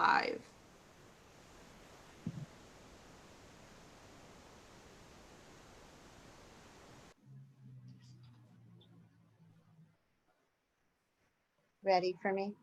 live. Ready for me?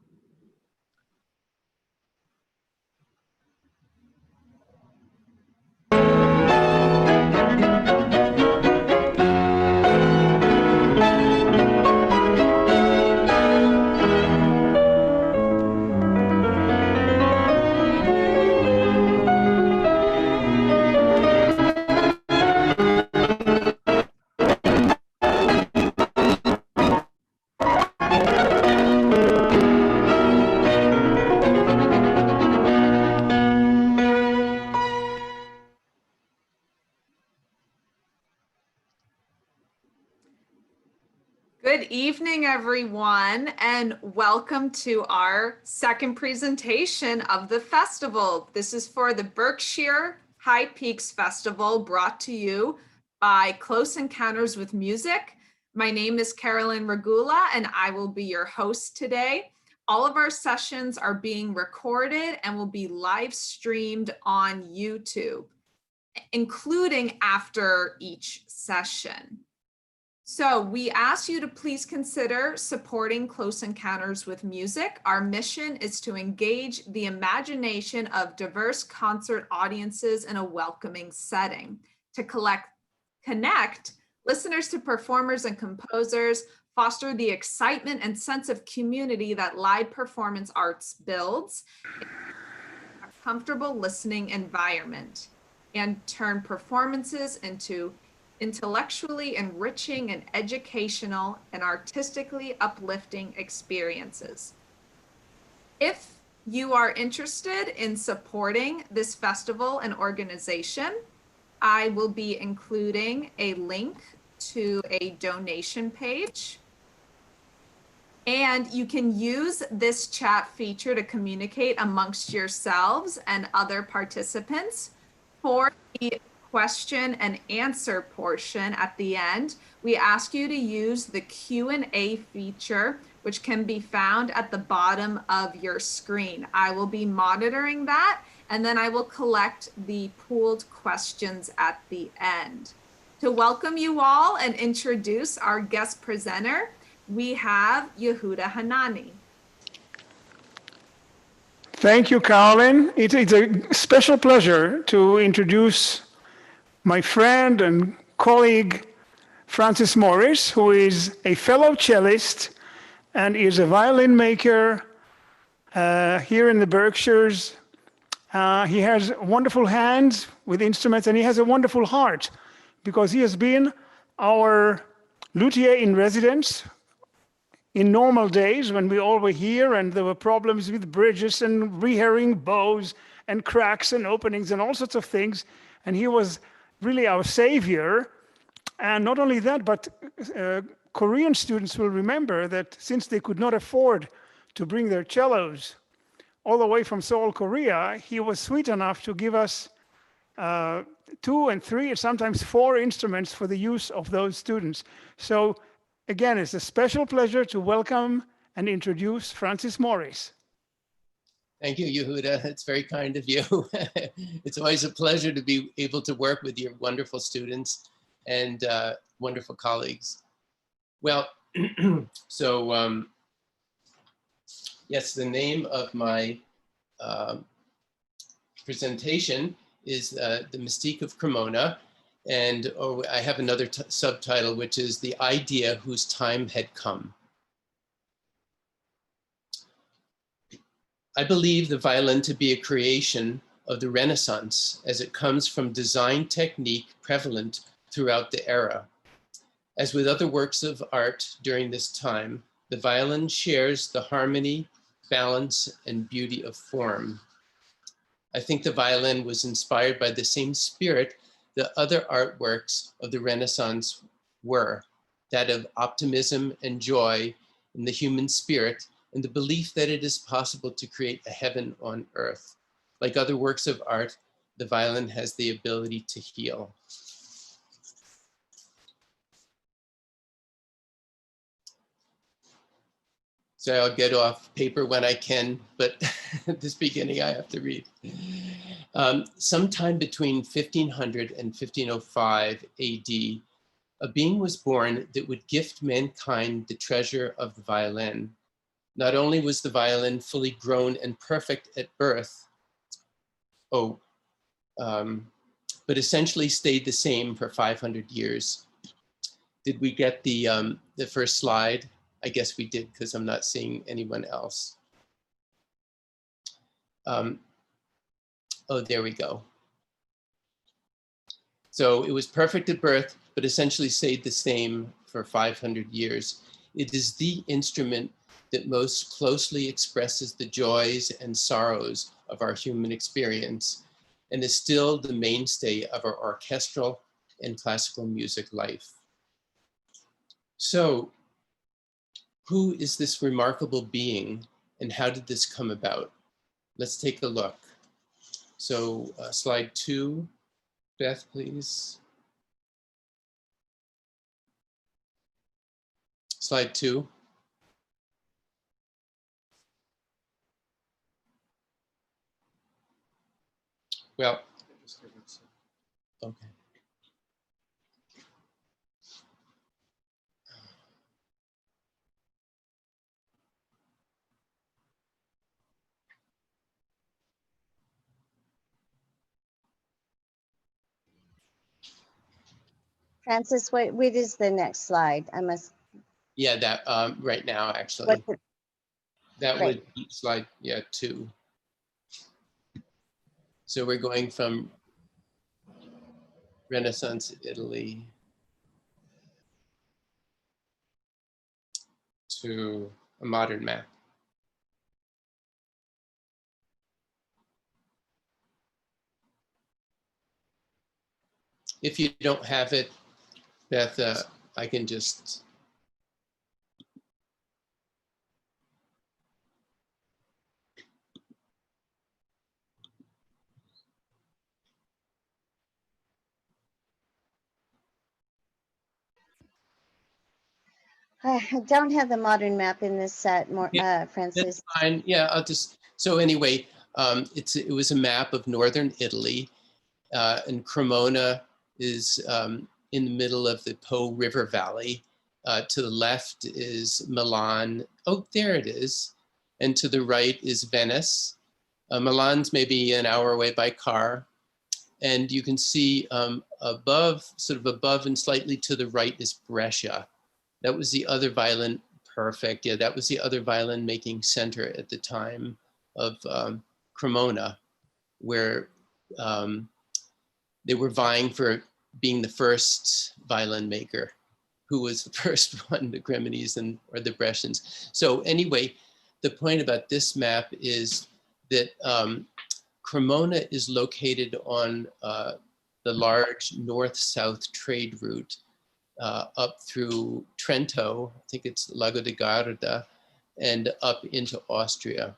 Good evening, everyone, and welcome to our second presentation of the festival. This is for the Berkshire High Peaks Festival, brought to you by Close Encounters with Music. My name is Carolyn Regula, and I will be your host today. All of our sessions are being recorded and will be live streamed on YouTube, including after each session. So we ask you to please consider supporting Close Encounters with Music. Our mission is to engage the imagination of diverse concert audiences in a welcoming setting, to connect listeners to performers and composers, foster the excitement and sense of community that live performance arts builds, a comfortable listening environment, and turn performances into intellectually enriching and educational and artistically uplifting experiences. If you are interested in supporting this festival and organization, I will be including a link to a donation page. And you can use this chat feature to communicate amongst yourselves and other participants. For the question and answer portion at the end, we ask you to use the Q&A feature, which can be found at the bottom of your screen. I will be monitoring that, and then I will collect the pooled questions at the end. To welcome you all and introduce our guest presenter, we have Yehuda Hanani. Thank you, Carolyn. It's a special pleasure to introduce my friend and colleague, Francis Morris, who is a fellow cellist and is a violin maker here in the Berkshires. He has wonderful hands with instruments, and he has a wonderful heart because he has been our luthier in residence in normal days when we all were here and there were problems with bridges and rehearing bows and cracks and openings and all sorts of things. And he was really our savior. And not only that, but Korean students will remember that since they could not afford to bring their cellos all the way from Seoul, Korea, he was sweet enough to give us 2 and 3 and sometimes 4 instruments for the use of those students. So again, it's a special pleasure to welcome and introduce Francis Morris. Thank you, Yehuda. It's very kind of you. It's always a pleasure to be able to work with your wonderful students and wonderful colleagues. Well, so yes, the name of my presentation is The Mystique of Cremona. And I have another subtitle, which is The Idea Whose Time Had Come. I believe the violin to be a creation of the Renaissance as it comes from design technique prevalent throughout the era. As with other works of art during this time, the violin shares the harmony, balance, and beauty of form. I think the violin was inspired by the same spirit that other artworks of the Renaissance were, that of optimism and joy in the human spirit, and the belief that it is possible to create a heaven on earth. Like other works of art, the violin has the ability to heal. So I'll get off paper when I can, but at this beginning I have to read. Sometime between 1500 and 1505 AD, a being was born that would gift mankind the treasure of the violin. Not only was the violin fully grown and perfect at birth, but essentially stayed the same for 500 years. Did we get the first slide? I guess we did, because I'm not seeing anyone else. Oh, there we go. So it was perfect at birth, but essentially stayed the same for 500 years. It is the instrument that most closely expresses the joys and sorrows of our human experience, and is still the mainstay of our orchestral and classical music life. So, who is this remarkable being, and how did this come about? Let's take a look. So slide 2, Beth, please. Slide 2. Well, okay. Francis, what is the next slide? I must. Yeah, that right now, actually. What's the, That Great. would be slide, 2. So we're going from Renaissance Italy to a modern map. If you don't have it, Beth, I can just. I don't have the modern map in this set, Francis. That's fine. Yeah, I'll just. So anyway, it was a map of northern Italy, and Cremona is in the middle of the Po River Valley. To the left is Milan. Oh, there it is. And to the right is Venice. Milan's maybe an hour away by car. And you can see sort of above and slightly to the right is Brescia. That was the other violin, perfect. Yeah, that was the other violin making center at the time of Cremona, where they were vying for being the first violin maker. Who was the first one, the Cremonese or the Brescians. So anyway, the point about this map is that Cremona is located on the large north-south trade route up through Trento, I think it's Lago di Garda, and up into Austria.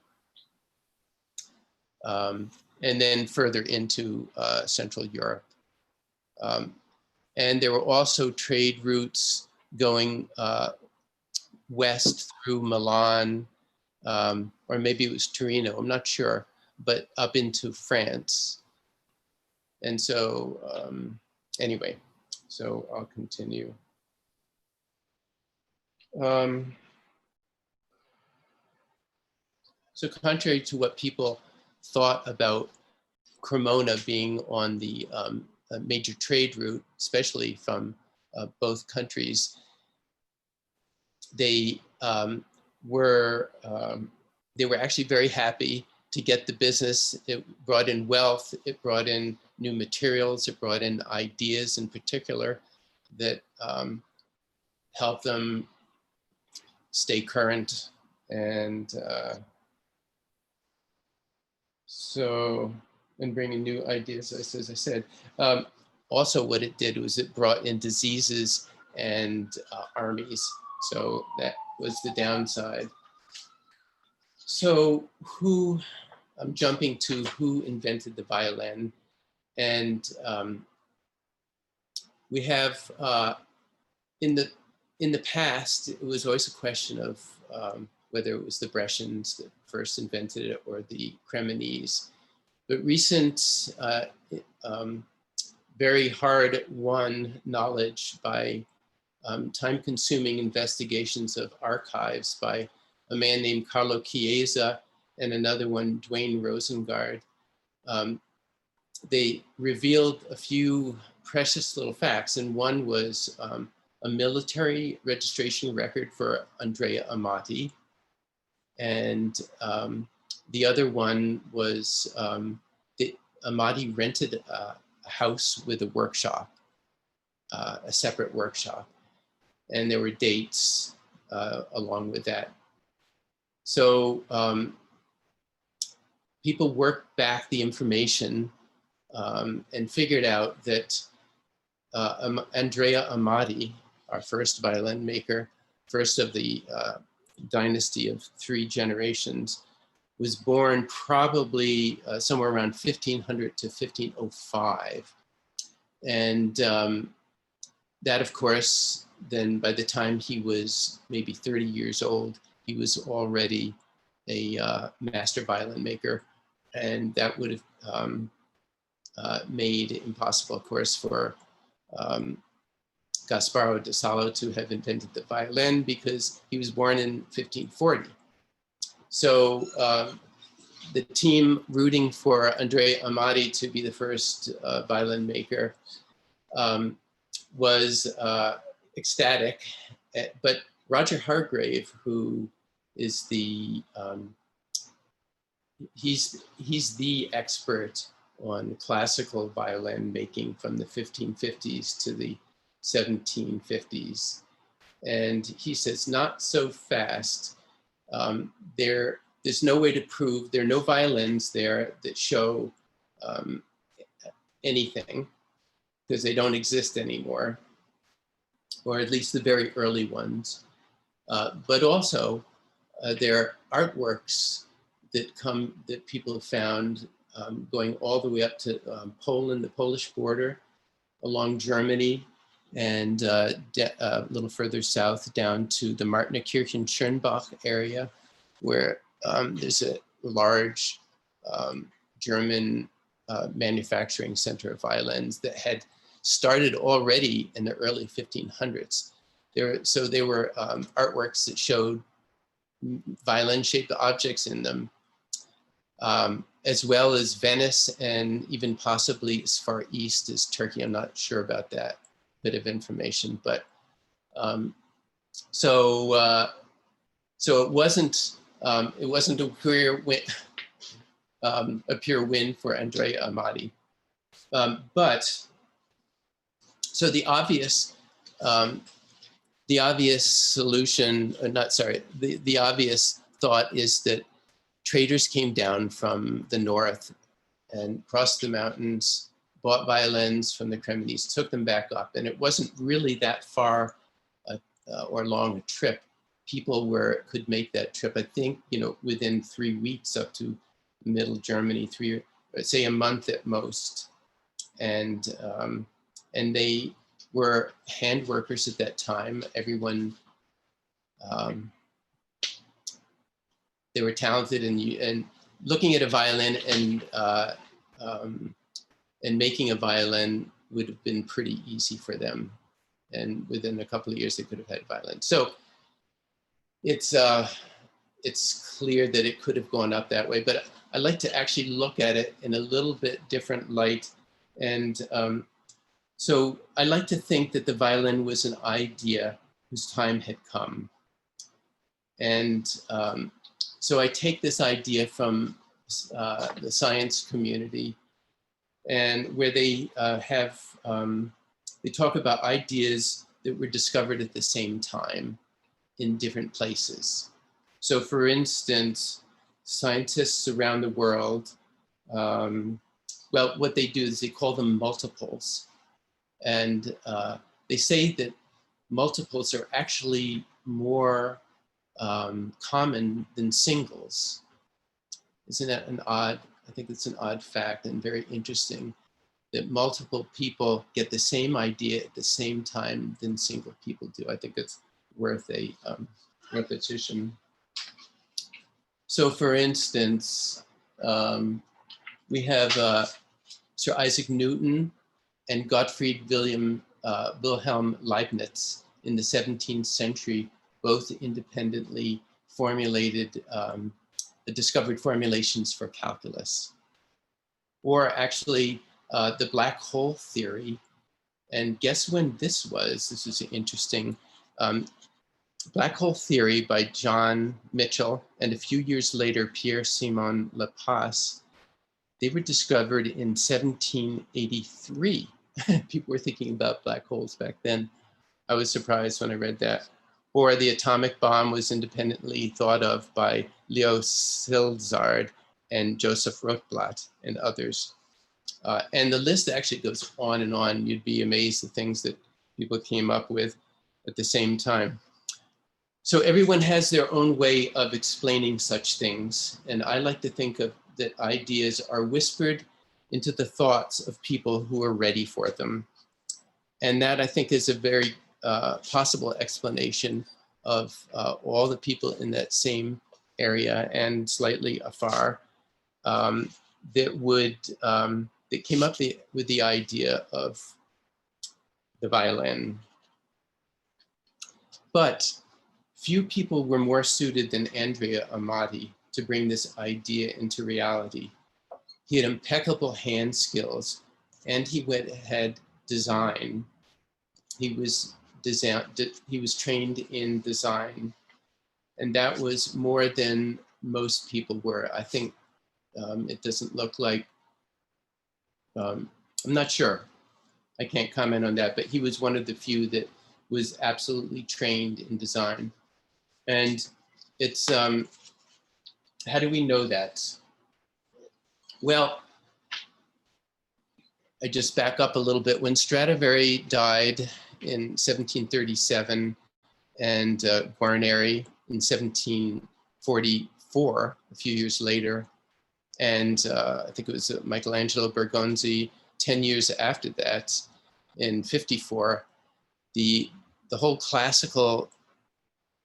And then further into Central Europe. And there were also trade routes going west through Milan, or maybe it was Torino, I'm not sure, but up into France. And so anyway, so I'll continue. So contrary to what people thought about Cremona being on the a major trade route, especially from both countries, they were actually very happy to get the business. It brought in wealth, it brought in new materials, it brought in ideas in particular that helped them stay current. And and bringing new ideas, as I said. Also what it did was it brought in diseases and armies. So that was the downside. So I'm jumping to who invented the violin. And we have, in the past, it was always a question of whether it was the Brescians that first invented it or the Cremonese. But recent, very hard-won knowledge by time-consuming investigations of archives by a man named Carlo Chiesa and another one, Dwayne Rosengard. They revealed a few precious little facts, and one was a military registration record for Andrea Amati, and the other one was that Amati rented a house with a workshop, a separate workshop, and there were dates along with that. So people worked back the information and figured out that Andrea Amati, our first violin maker, first of the dynasty of 3 generations, was born probably somewhere around 1500 to 1505. And that, of course, then by the time he was maybe 30 years old, he was already a master violin maker. And that would have made it impossible, of course, for Gasparo da Salo to have invented the violin, because he was born in 1540. So the team rooting for Andrea Amati to be the first violin maker was ecstatic, but Roger Hargrave, who is the, he's the expert on classical violin making from the 1550s to the 1750s. And he says, not so fast. There's no way to prove, there are no violins there that show anything, because they don't exist anymore, or at least the very early ones. But also, there are artworks that people have found going all the way up to Poland, the Polish border, along Germany, and a little further south down to the Martinerkirchen Schönbach area, where there's a large German manufacturing center of violins that had started already in the early 1500s. So there were artworks that showed violin-shaped objects in them, as well as Venice and even possibly as far east as Turkey. I'm not sure about that bit of information, but so it wasn't a pure win for Andrea Amati. But so the obvious solution, the obvious thought is that traders came down from the north and crossed the mountains, bought violins from the Cremonese, took them back up, and it wasn't really that far or long a trip. People could make that trip, I think, within 3 weeks up to middle Germany, say a month at most. And they were hand workers at that time. Everyone, they were talented, and looking at a violin and making a violin would have been pretty easy for them. And within a couple of years, they could have had violins. So it's clear that it could have gone up that way, but I like to actually look at it in a little bit different light. And so I like to think that the violin was an idea whose time had come. And so I take this idea from the science community, and where they they talk about ideas that were discovered at the same time in different places. So for instance, scientists around the world, well, what they do is they call them multiples. And they say that multiples are actually more common than singles. Isn't that I think it's an odd fact and very interesting that multiple people get the same idea at the same time than single people do. I think it's worth a repetition. So for instance, we have Sir Isaac Newton and Gottfried Wilhelm Leibniz in the 17th century, both independently formulated, discovered formulations for calculus. Or actually the black hole theory. And guess when this was? This is interesting. Black hole theory by John Mitchell, and a few years later, Pierre-Simon Laplace. They were discovered in 1783. People were thinking about black holes back then. I was surprised when I read that. Or the atomic bomb was independently thought of by Leo Szilard and Joseph Rotblat and others. And the list actually goes on and on. You'd be amazed at things that people came up with at the same time. So everyone has their own way of explaining such things. And I like to think of that ideas are whispered into the thoughts of people who are ready for them. And that, I think, is a very possible explanation of all the people in that same area and slightly afar that came up with the idea of the violin. But few people were more suited than Andrea Amati to bring this idea into reality. He had impeccable hand skills, and he went ahead design. He was trained in design, and that was more than most people were. I think it doesn't look like, I'm not sure. I can't comment on that, but he was one of the few that was absolutely trained in design. And it's, how do we know that? Well, I just back up a little bit. When Stradivari died in 1737 and Guarneri in 1744, a few years later, and I think it was Michelangelo Bergonzi 10 years after that, in 54, the whole classical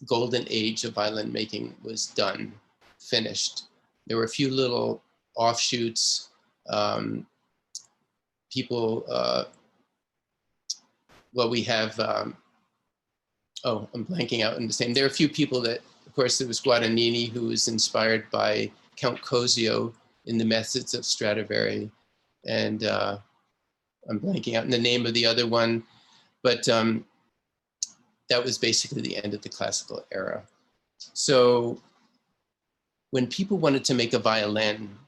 golden age of violin making was done, finished. There were a few little offshoots. People, well, we have, oh, I'm blanking out in the same. There are a few people that, of course, there was Guadagnini, who was inspired by Count Cosio in the methods of Stradivari. And I'm blanking out in the name of the other one, but that was basically the end of the classical era. So when people wanted to make a violin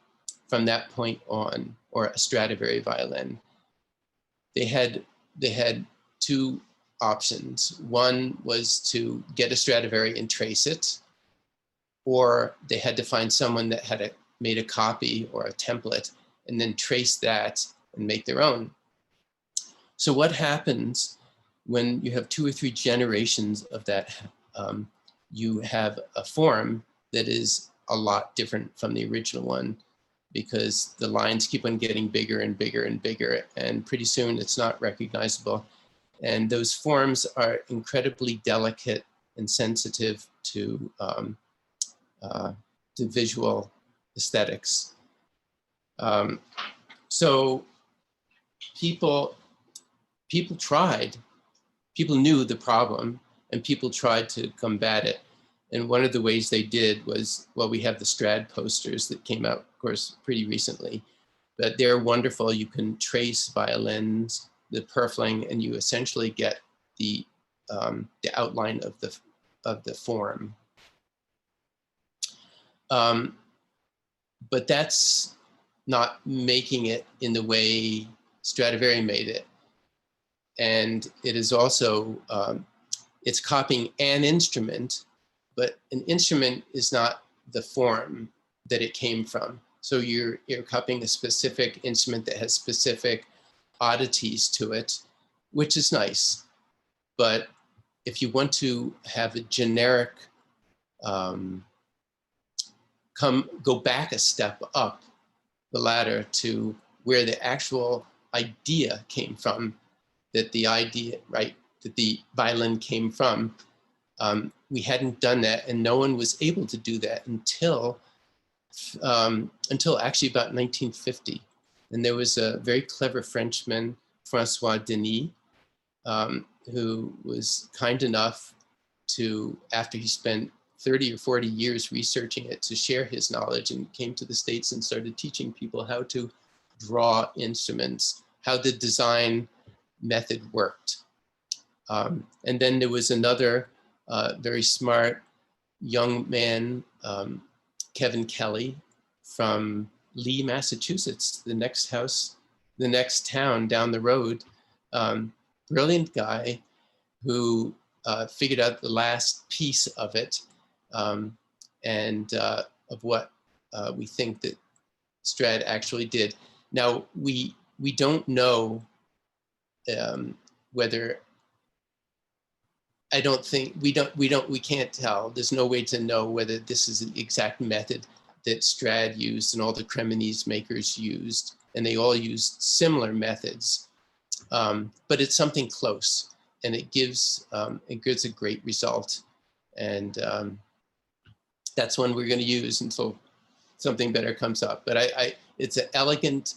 from that point on, or a Stradivari violin, they had two options. One was to get a Stradivari and trace it, or they had to find someone that had made a copy or a template and then trace that and make their own. So what happens when you have 2 or 3 generations of that? You have a form that is a lot different from the original one, because the lines keep on getting bigger and bigger and bigger, and pretty soon it's not recognizable. And those forms are incredibly delicate and sensitive to visual aesthetics. So people knew the problem, and people tried to combat it. And one of the ways they did was, well, we have the Strad posters that came out, of course, pretty recently, but they're wonderful. You can trace violins, the purfling, and you essentially get the outline of the form. But that's not making it in the way Stradivari made it. And it is also, it's copying an instrument, but an instrument is not the form that it came from. So you're copying a specific instrument that has specific oddities to it, which is nice. But if you want to have a generic, go back a step up the ladder to where the actual idea came from, that the violin came from, we hadn't done that, and no one was able to do that until until actually about 1950. And there was a very clever Frenchman, François Denis, who was kind enough to, after he spent 30 or 40 years researching it, to share his knowledge, and came to the States and started teaching people how to draw instruments, how the design method worked. And then there was another very smart young man, Kevin Kelly, from Lee, Massachusetts, the next town down the road. Brilliant guy who figured out the last piece of it, and of what we think that Strad actually did. Now, we don't know whether, I don't think, we can't tell. There's no way to know whether this is the exact method that Strad used and all the Cremonese makers used, and they all used similar methods. But it's something close, and it gives a great result. And that's one we're going to use until something better comes up. But it's an elegant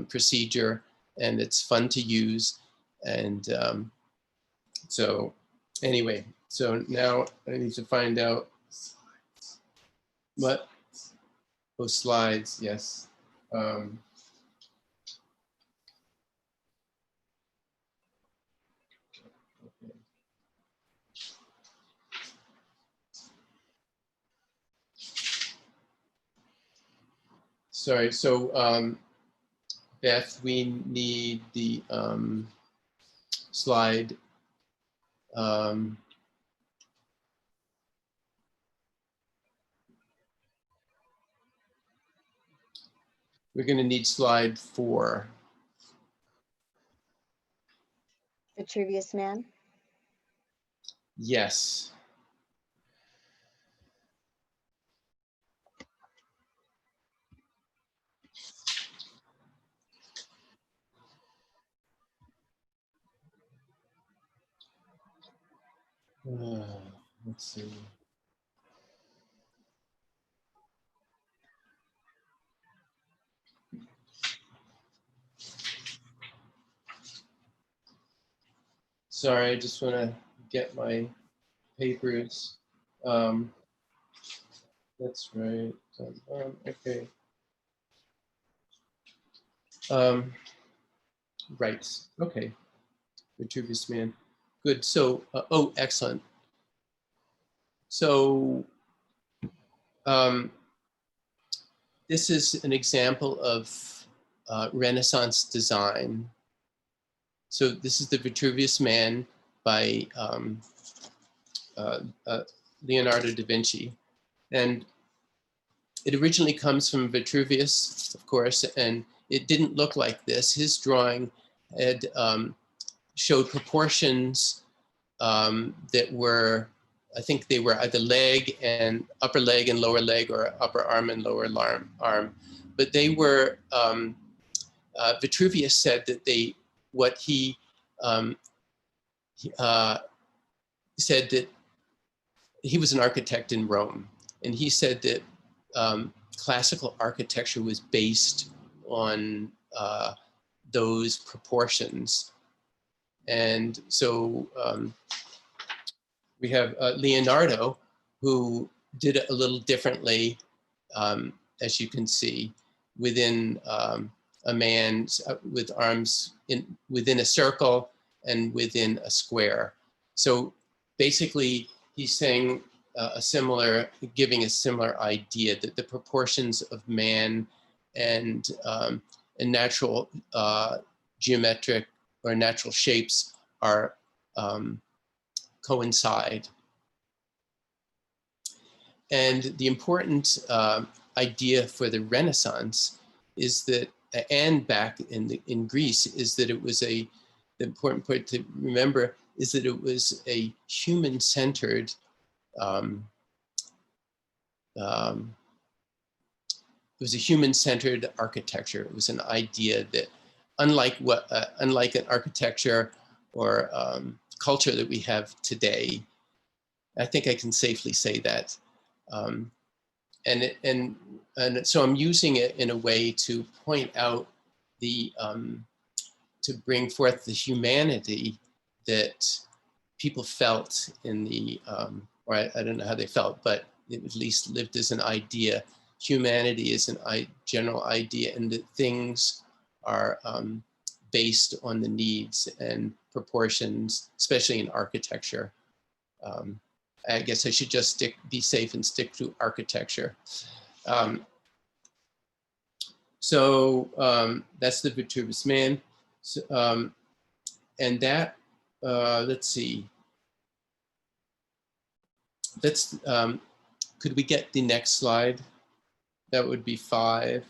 procedure, and it's fun to use. And so anyway, so now I need to find out what, oh, slides, yes. Sorry, so Beth, we need the slide. We're going to need slide 4. Vitruvius man. Yes. Let's see. Sorry, I just want to get my papers. That's right. Okay. Right. Okay. Vitruvius man. Good. So, oh, excellent. So, this is an example of Renaissance design. So this is the Vitruvius Man by Leonardo da Vinci. And it originally comes from Vitruvius, of course, and it didn't look like this. His drawing had showed proportions that were, I think they were either upper leg and lower leg, or upper arm and lower arm. But they were, Vitruvius said that he said that he was an architect in Rome, and he said that classical architecture was based on those proportions. And so we have Leonardo, who did it a little differently, as you can see, within a man with arms within a circle and within a square. So basically, he's saying giving a similar idea that the proportions of man and natural geometric or natural shapes are coincide. And the important idea for the Renaissance is that, and back in Greece, is that it was the important point to remember is that it was a human-centered architecture. It was an idea that, unlike an architecture or culture that we have today, I think I can safely say that. And and so I'm using it in a way to point out the, to bring forth the humanity that people felt in the, or I don't know how they felt, but it at least lived as an idea. Humanity is a general idea, and that things are based on the needs and proportions, especially in architecture. I guess I should just be safe and stick to architecture. So that's the Vitruvius man. So, and that, let's see. Let's, could we get the next slide? That would be 5.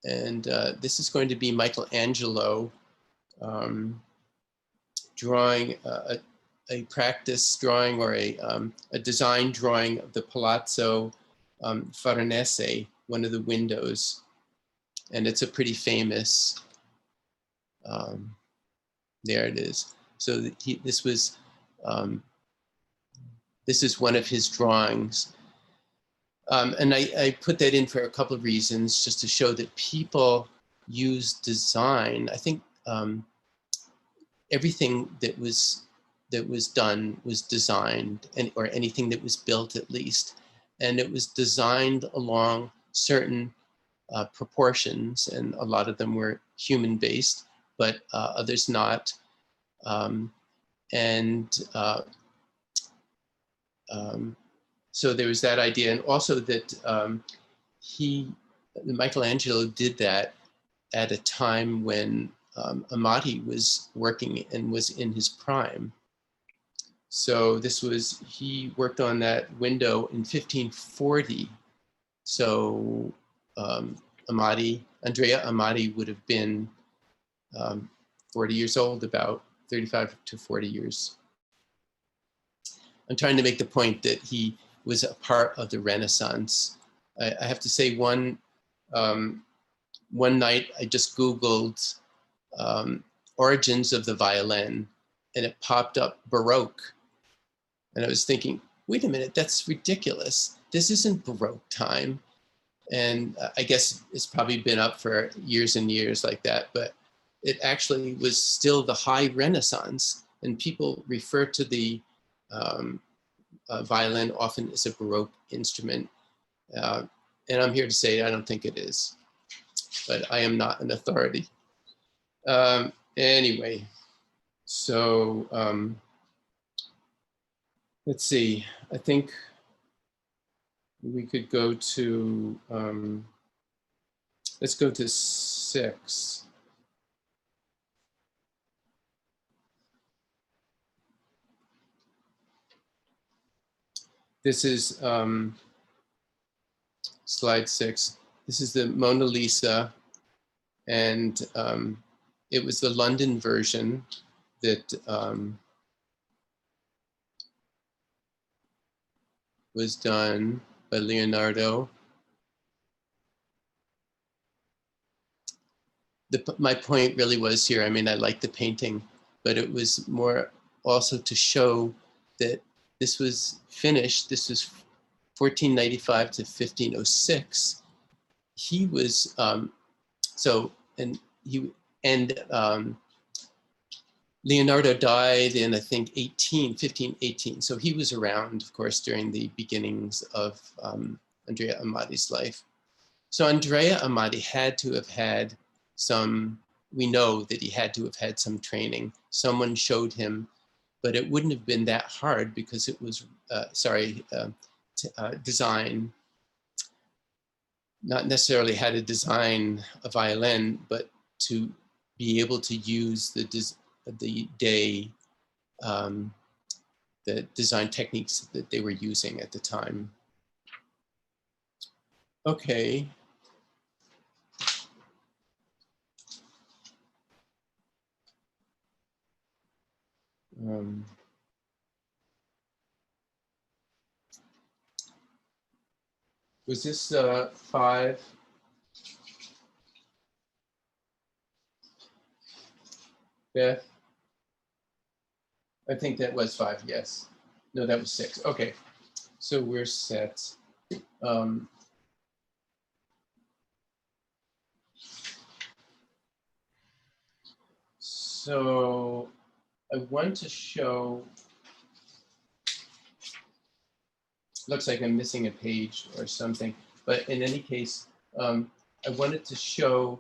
And this is going to be Michelangelo drawing a practice drawing or a design drawing of the Palazzo Farnese, one of the windows. And it's a pretty famous, there it is. So this is one of his drawings. And I put that in for a couple of reasons, just to show that people use design. I think everything that was done was designed, or anything that was built at least. And it was designed along certain proportions, and a lot of them were human-based, but others not. So there was that idea, and also that Michelangelo did that at a time when Amati was working and was in his prime. So he worked on that window in 1540. So Andrea Amati would have been 40 years old, about 35 to 40 years. I'm trying to make the point that he was a part of the Renaissance. I have to say, one night I just Googled origins of the violin, and it popped up Baroque. And I was thinking, wait a minute, that's ridiculous. This isn't Baroque time. And I guess it's probably been up for years and years like that, but it actually was still the high Renaissance, and people refer to the violin often as a Baroque instrument. And I'm here to say I don't think it is, but I am not an authority. Anyway, so let's see, I think we could go to, let's go to 6. This is slide 6. This is the Mona Lisa, and it was the London version that was done by Leonardo. My point really was here, I mean, I like the painting, but it was more also to show that this was finished. This was 1495 to 1506. He was, Leonardo died in, I think, 1518. So he was around, of course, during the beginnings of Andrea Amati's life. So Andrea Amati had to have had some, we know that he had to have had some training. Someone showed him, but it wouldn't have been that hard because it was, design, not necessarily how to design a violin, but to be able to use the design techniques that they were using at the time. Okay. Was this 5? Beth? I think that was 5, yes. No, that was 6. Okay, so we're set. Um, so I want to show, looks like I'm missing a page or something, but in any case, I wanted to show,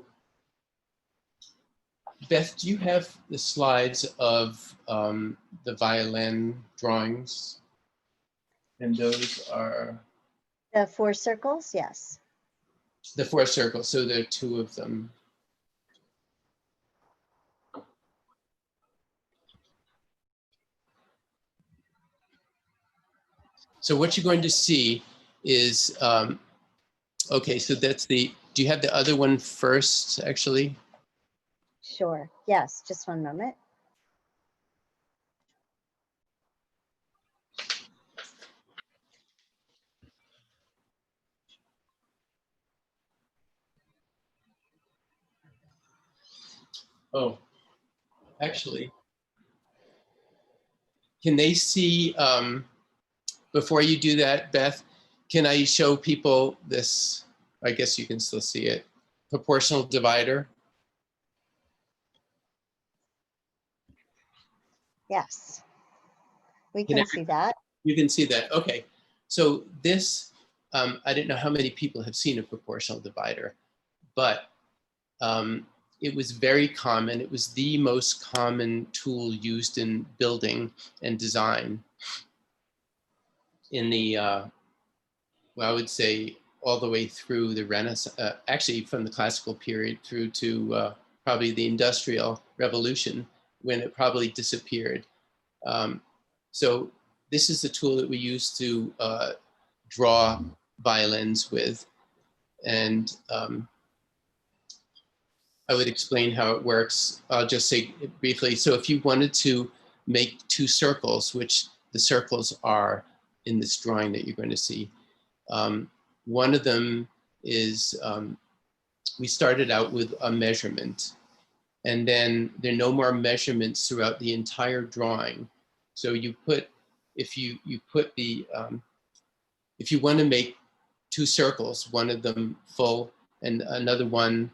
Beth, do you have the slides of the violin drawings? And those are The 4 circles, yes. the 4 circles, so there are 2 of them. So what you're going to see is, okay, so that's the, do you have the other one first, actually? Sure. Yes, just one moment. Oh, actually, can they see, before you do that, Beth, can I show people this? I guess you can still see it. Proportional divider. Yes. We Can can see that. You can see that. Okay. So this, I didn't know how many people have seen a proportional divider, but it was very common. It was the most common tool used in building and design in the, well, I would say all the way through the Renaissance, actually from the classical period through to probably the Industrial Revolution, when it probably disappeared. So this is the tool that we use to draw violins with. And I would explain how it works. I'll just say it briefly. So if you wanted to make 2 circles, which the circles are in this drawing that you're going to see, one of them is, we started out with a measurement, and then there are no more measurements throughout the entire drawing. So you put, if you put the, if you want to make 2 circles, one of them full and another one,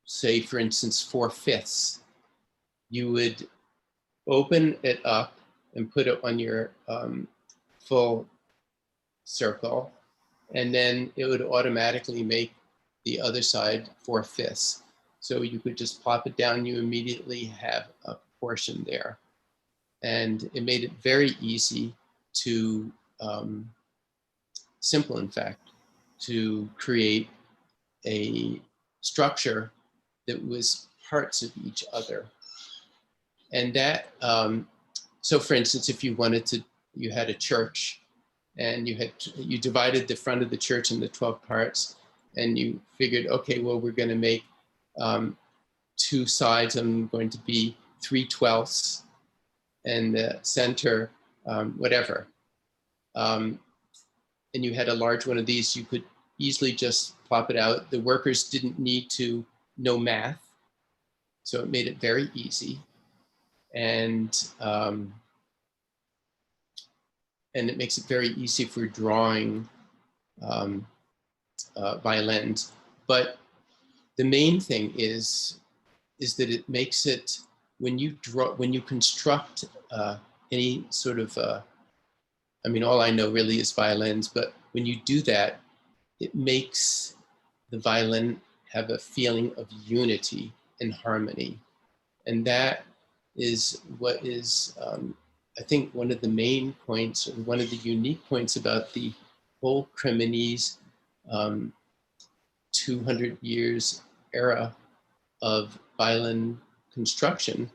say for instance 4/5, you would open it up and put it on your full circle, and then it would automatically make the other side 4/5. So you could just plop it down, you immediately have a proportion there. And it made it very easy to, simple in fact, to create a structure that was parts of each other. And that, so for instance, if you wanted to, you had a church and you divided the front of the church into 12 parts, and you figured, okay, well, we're going to make 2 sides. I'm going to be 3/12, and the center, whatever. And you had a large one of these, you could easily just plop it out. The workers didn't need to know math, so it made it very easy. And it makes it very easy for drawing violins. But the main thing is that it makes it, when you construct any sort of, I mean, all I know really is violins, but when you do that, it makes the violin have a feeling of unity and harmony. And that is what is, I think, one of the main points, or one of the unique points about the whole Cremonese 200 years era of violin construction.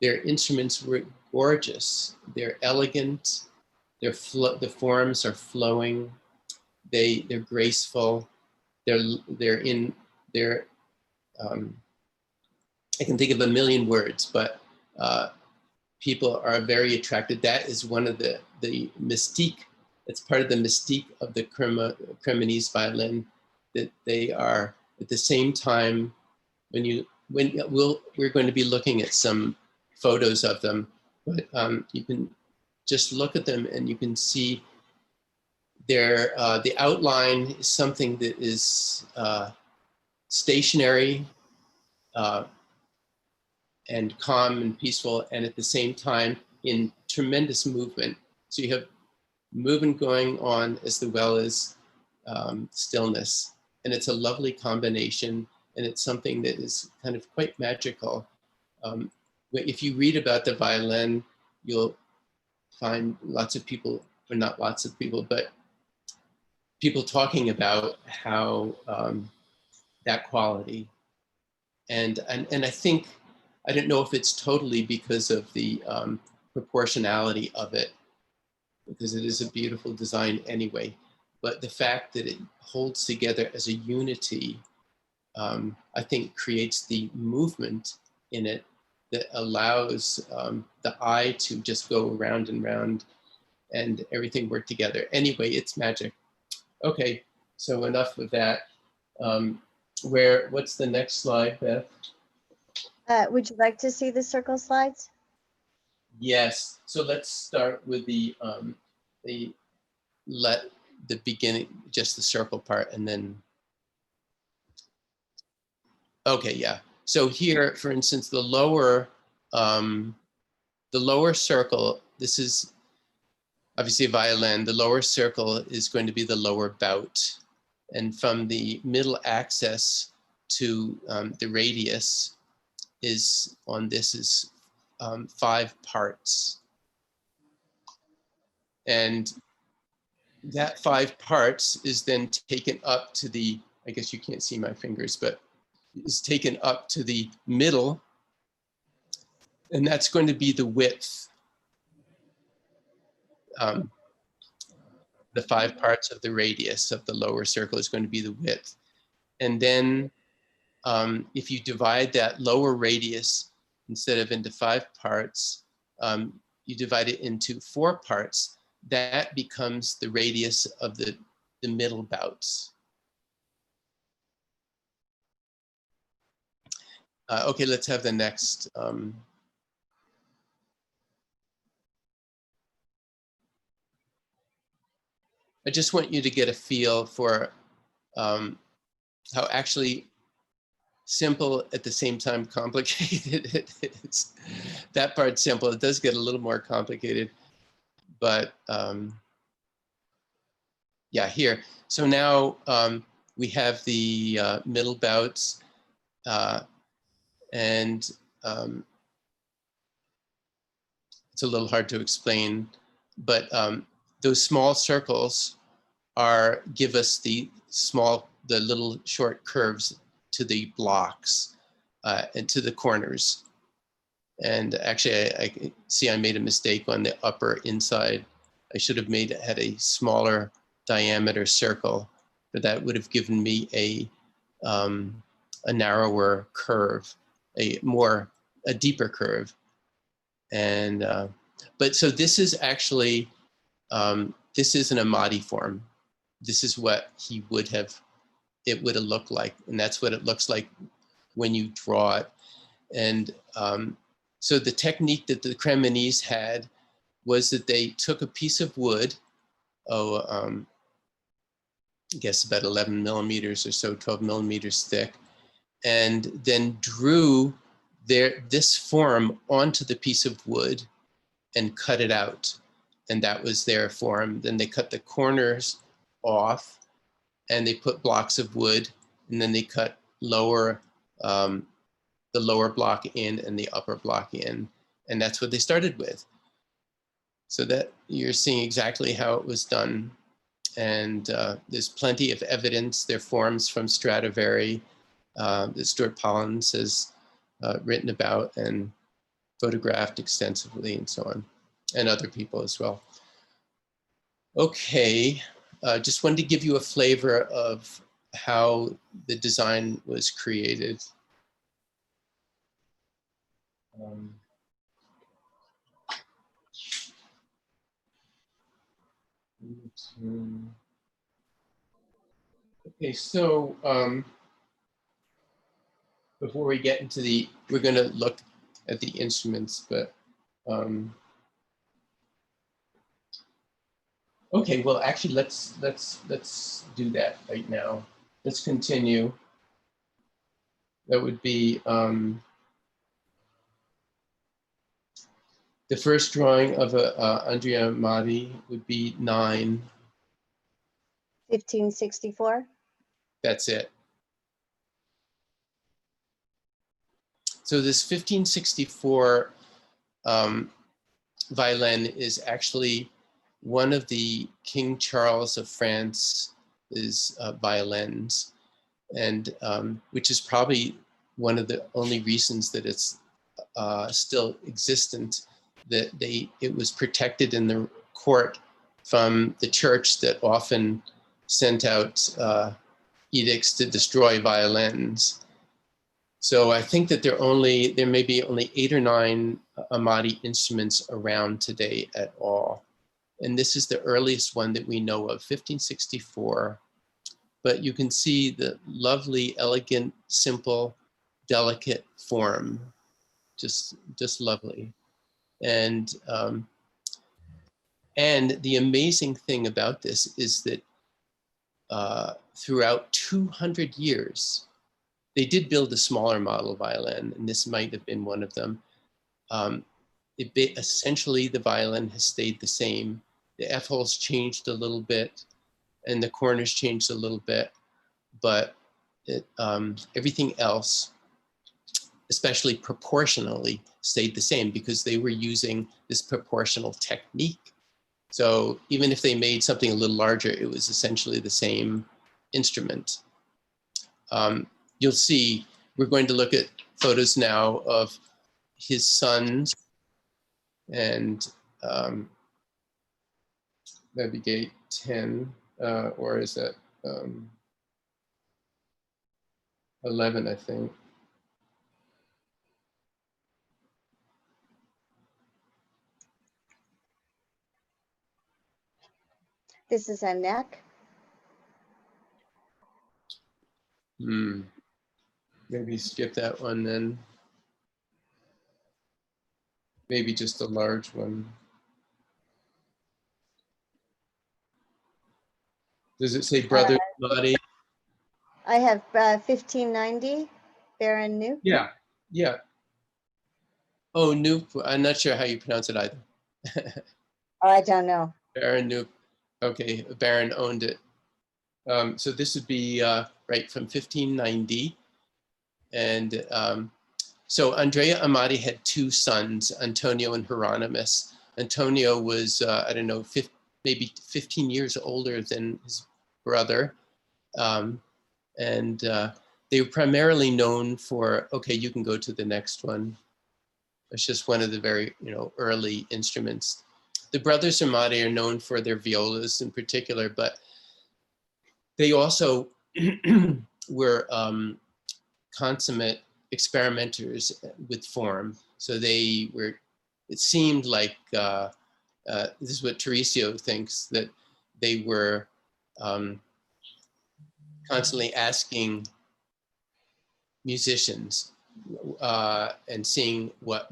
Their instruments were gorgeous. They're elegant. The forms are flowing. They're graceful. I can think of a million words, but people are very attracted. That is one of the mystique. It's part of the mystique of the Cremonese violin, that they are at the same time. We're going to be looking at some photos of them, but you can just look at them and you can see the outline is something that is stationary and calm and peaceful, and at the same time in tremendous movement. So you have movement going on as well as stillness. And it's a lovely combination, and it's something that is kind of quite magical. If you read about the violin, you'll find lots of people, or not lots of people, but people talking about how that quality. And I think, I don't know if it's totally because of the proportionality of it, because it is a beautiful design anyway, but the fact that it holds together as a unity, I think creates the movement in it that allows the eye to just go round and round and everything work together. Anyway, it's magic. Okay, so enough of that. What's the next slide, Beth? Would you like to see the circle slides? Yes, so let's start with the beginning, just the circle part, and then, okay, yeah. So here, for instance, the lower circle, this is obviously a violin, the lower circle is going to be the lower bout. And from the middle axis to the radius is 5 parts. And that 5 parts is then taken up to the, I guess you can't see my fingers, but is taken up to the middle, and that's going to be the width. The 5 parts of the radius of the lower circle is going to be the width. And then if you divide that lower radius, instead of into 5 parts, you divide it into 4 parts, that becomes the radius of the middle bouts. Okay, let's have the next. I just want you to get a feel for how actually simple at the same time complicated it is. That part's simple. It does get a little more complicated, but yeah, here. So now we have the middle bouts, and it's a little hard to explain, but those small circles give us the little short curves to the blocks and to the corners. And actually, I see I made a mistake on the upper inside. I should have had a smaller diameter circle, but that would have given me a narrower curve, a deeper curve. And but so this is actually this is an Amati form. This is what it would have looked like, and that's what it looks like when you draw it. And so the technique that the Cremonese had was that they took a piece of wood, I guess about 11 millimeters or so, 12 millimeters thick, and then drew this form onto the piece of wood and cut it out. And that was their form. Then they cut the corners off and they put blocks of wood, and then they cut the lower block in and the upper block in. And that's what they started with. So that you're seeing exactly how it was done. And there's plenty of evidence. There are forms from Stradivari that Stuart Pollins has written about and photographed extensively and so on, and other people as well. Okay, just wanted to give you a flavor of how the design was created. Okay, so before we get into we're going to look at the instruments, but Okay, well, actually, let's do that right now. Let's continue. That would be the first drawing of Andrea Amati would be 9. 1564. That's it. So this 1564 violin is actually one of the King Charles of France's violins, and which is probably one of the only reasons that it's still existent, that it was protected in the court from the church that often sent out edicts to destroy violins. So I think that there may be only 8 or 9 Amati instruments around today at all. And this is the earliest one that we know of, 1564. But you can see the lovely, elegant, simple, delicate form, just lovely. And the amazing thing about this is that throughout 200 years, they did build a smaller model violin, and this might have been one of them. Essentially, the violin has stayed the same. The F-holes changed a little bit, and the corners changed a little bit, but everything else, especially proportionally, stayed the same because they were using this proportional technique. So even if they made something a little larger, it was essentially the same instrument. You'll see, we're going to look at photos now of his sons, and that'd be gate 10, or is that 11, I think. This is a neck. Maybe skip that one then. Maybe just a large one. Does it say Brother Amati? I have 1590, Baron Nuke. Yeah, yeah. Oh, Noop. I'm not sure how you pronounce it either. Oh, I don't know. Baron Noop. Okay, Baron owned it. So this would be right from 1590. And so Andrea Amati had 2 sons, Antonio and Hieronymus. Antonio was, I don't know, maybe 15 years older than his brother. And they were primarily known for, okay, you can go to the next one. It's just one of the very, early instruments. The brothers Amati are known for their violas in particular, but they also were consummate experimenters with form. So they were, it seemed like, this is what Teresio thinks, that they were constantly asking musicians and seeing what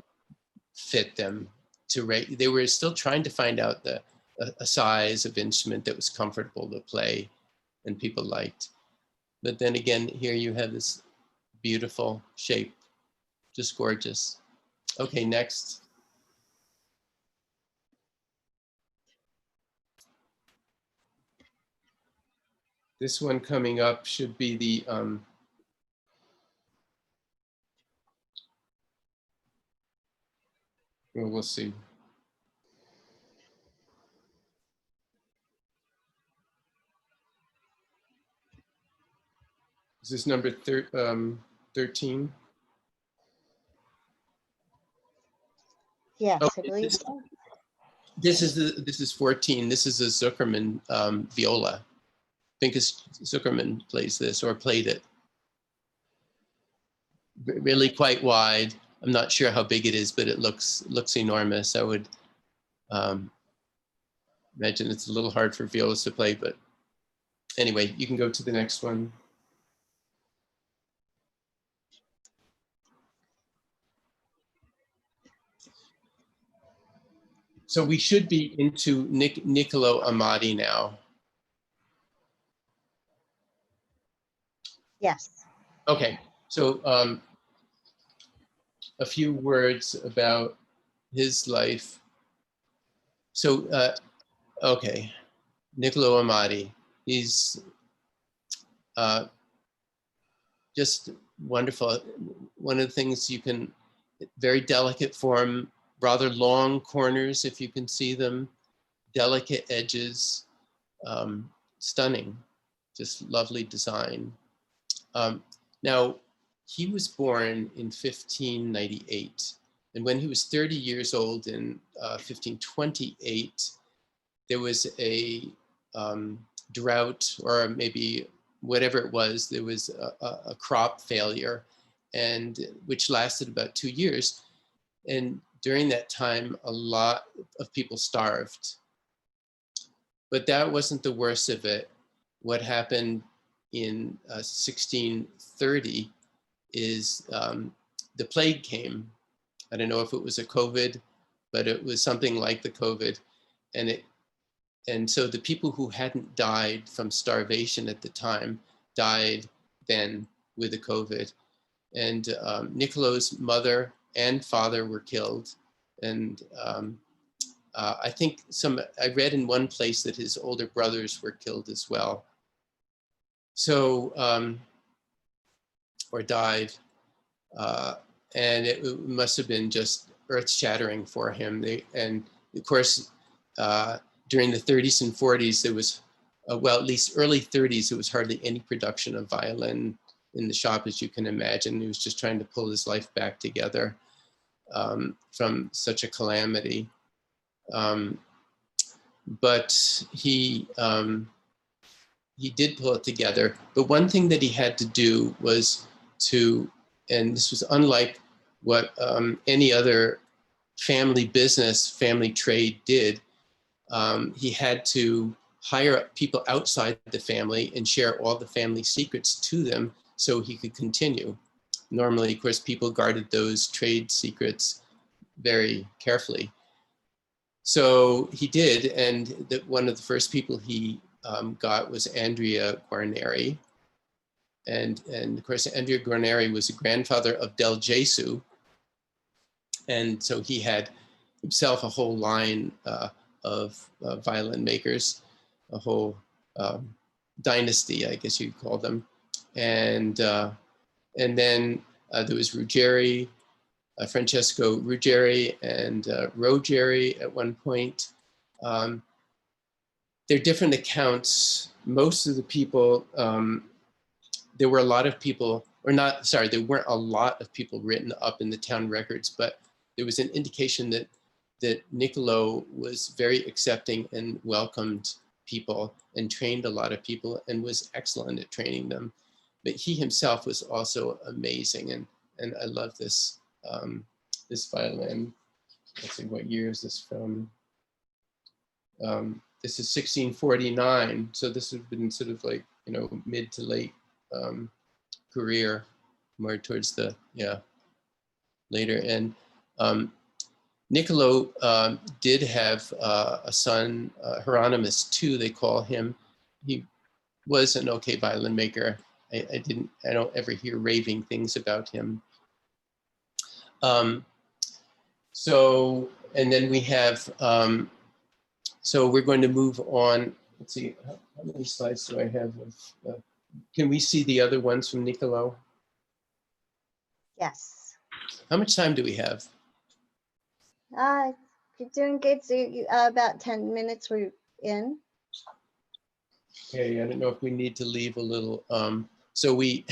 fit them to rate. They were still trying to find out a size of instrument that was comfortable to play and people liked. But then again, here you have this beautiful shape, just gorgeous. Okay, next. This one coming up should be the well, we'll see. Is this number 13? Yes, Oh, I believe so. this is 14. This is a Zuckerman viola. I think Zuckerman plays this or played it. Really quite wide. I'm not sure how big it is, but it looks enormous. I would imagine it's a little hard for violas to play, but anyway, you can go to the next one. So we should be into Niccolo Amati now. Yes. Okay, so a few words about his life. So, okay, Niccolo Amati, he's just wonderful. One of the things you can, very delicate form, rather long corners if you can see them, delicate edges, stunning, just lovely design. Now, he was born in 1598, and when he was 30 years old in 1528, there was a drought, or maybe whatever it was, there was a crop failure, and which lasted about 2 years. And during that time, a lot of people starved. But that wasn't the worst of it. What happened in 1630 is the plague came. I don't know if it was a COVID, but it was something like the COVID. And so the people who hadn't died from starvation at the time died then with the COVID. And Niccolo's mother and father were killed. And I think I read in one place that his older brothers were killed as well. So, or died. And it must have been just earth-shattering for him. And of course, during the 30s and 40s, there was, well, at least early 30s, there was hardly any production of violin in the shop, as you can imagine. He was just trying to pull his life back together from such a calamity. But he did pull it together. But one thing that he had to do was to, and this was unlike what any other family business, family trade did, he had to hire people outside the family and share all the family secrets to them so he could continue. Normally, of course, people guarded those trade secrets very carefully. So he did, and one of the first people he got was Andrea Guarneri. And of course, Andrea Guarneri was the grandfather of Del Gesù. And so he had himself a whole line of violin makers, a whole dynasty, I guess you'd call them. And then there was Ruggeri, Francesco Ruggeri and Rogeri at one point. They're different accounts. Most of the people, there were a lot of people, or not, sorry, there weren't a lot of people written up in the town records, but there was an indication that Niccolo was very accepting and welcomed people and trained a lot of people and was excellent at training them. But he himself was also amazing, and I love this this violin. Let's see, what year is this from? This is 1649, so this would have been sort of like, you know, mid to late career, more towards the, yeah, later. And Niccolo did have a son, Hieronymus II, they call him. He was an okay violin maker. I don't ever hear raving things about him. So, and then we have, so we're going to move on. Let's see, how many slides do I have? Can we see the other ones from Niccolo? Yes. How much time do we have? You're doing good. So about 10 minutes we're in. Okay, I don't know if we need to leave a little. So we,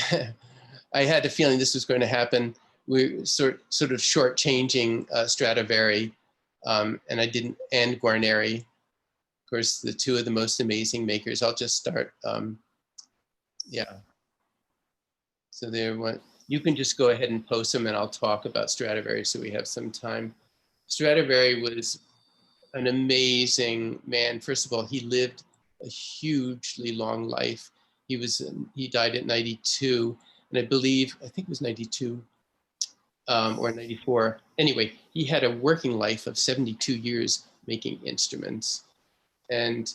I had a feeling this was going to happen. We're sort of shortchanging Stradivari, and I didn't, and Guarneri. Of course, the two of the most amazing makers. I'll just start. Yeah. So there, you can just go ahead and post them, and I'll talk about Stradivari so we have some time. Stradivari was an amazing man. First of all, he lived a hugely long life. He died at 92, and I think it was 92 or 94. Anyway, he had a working life of 72 years, making instruments. And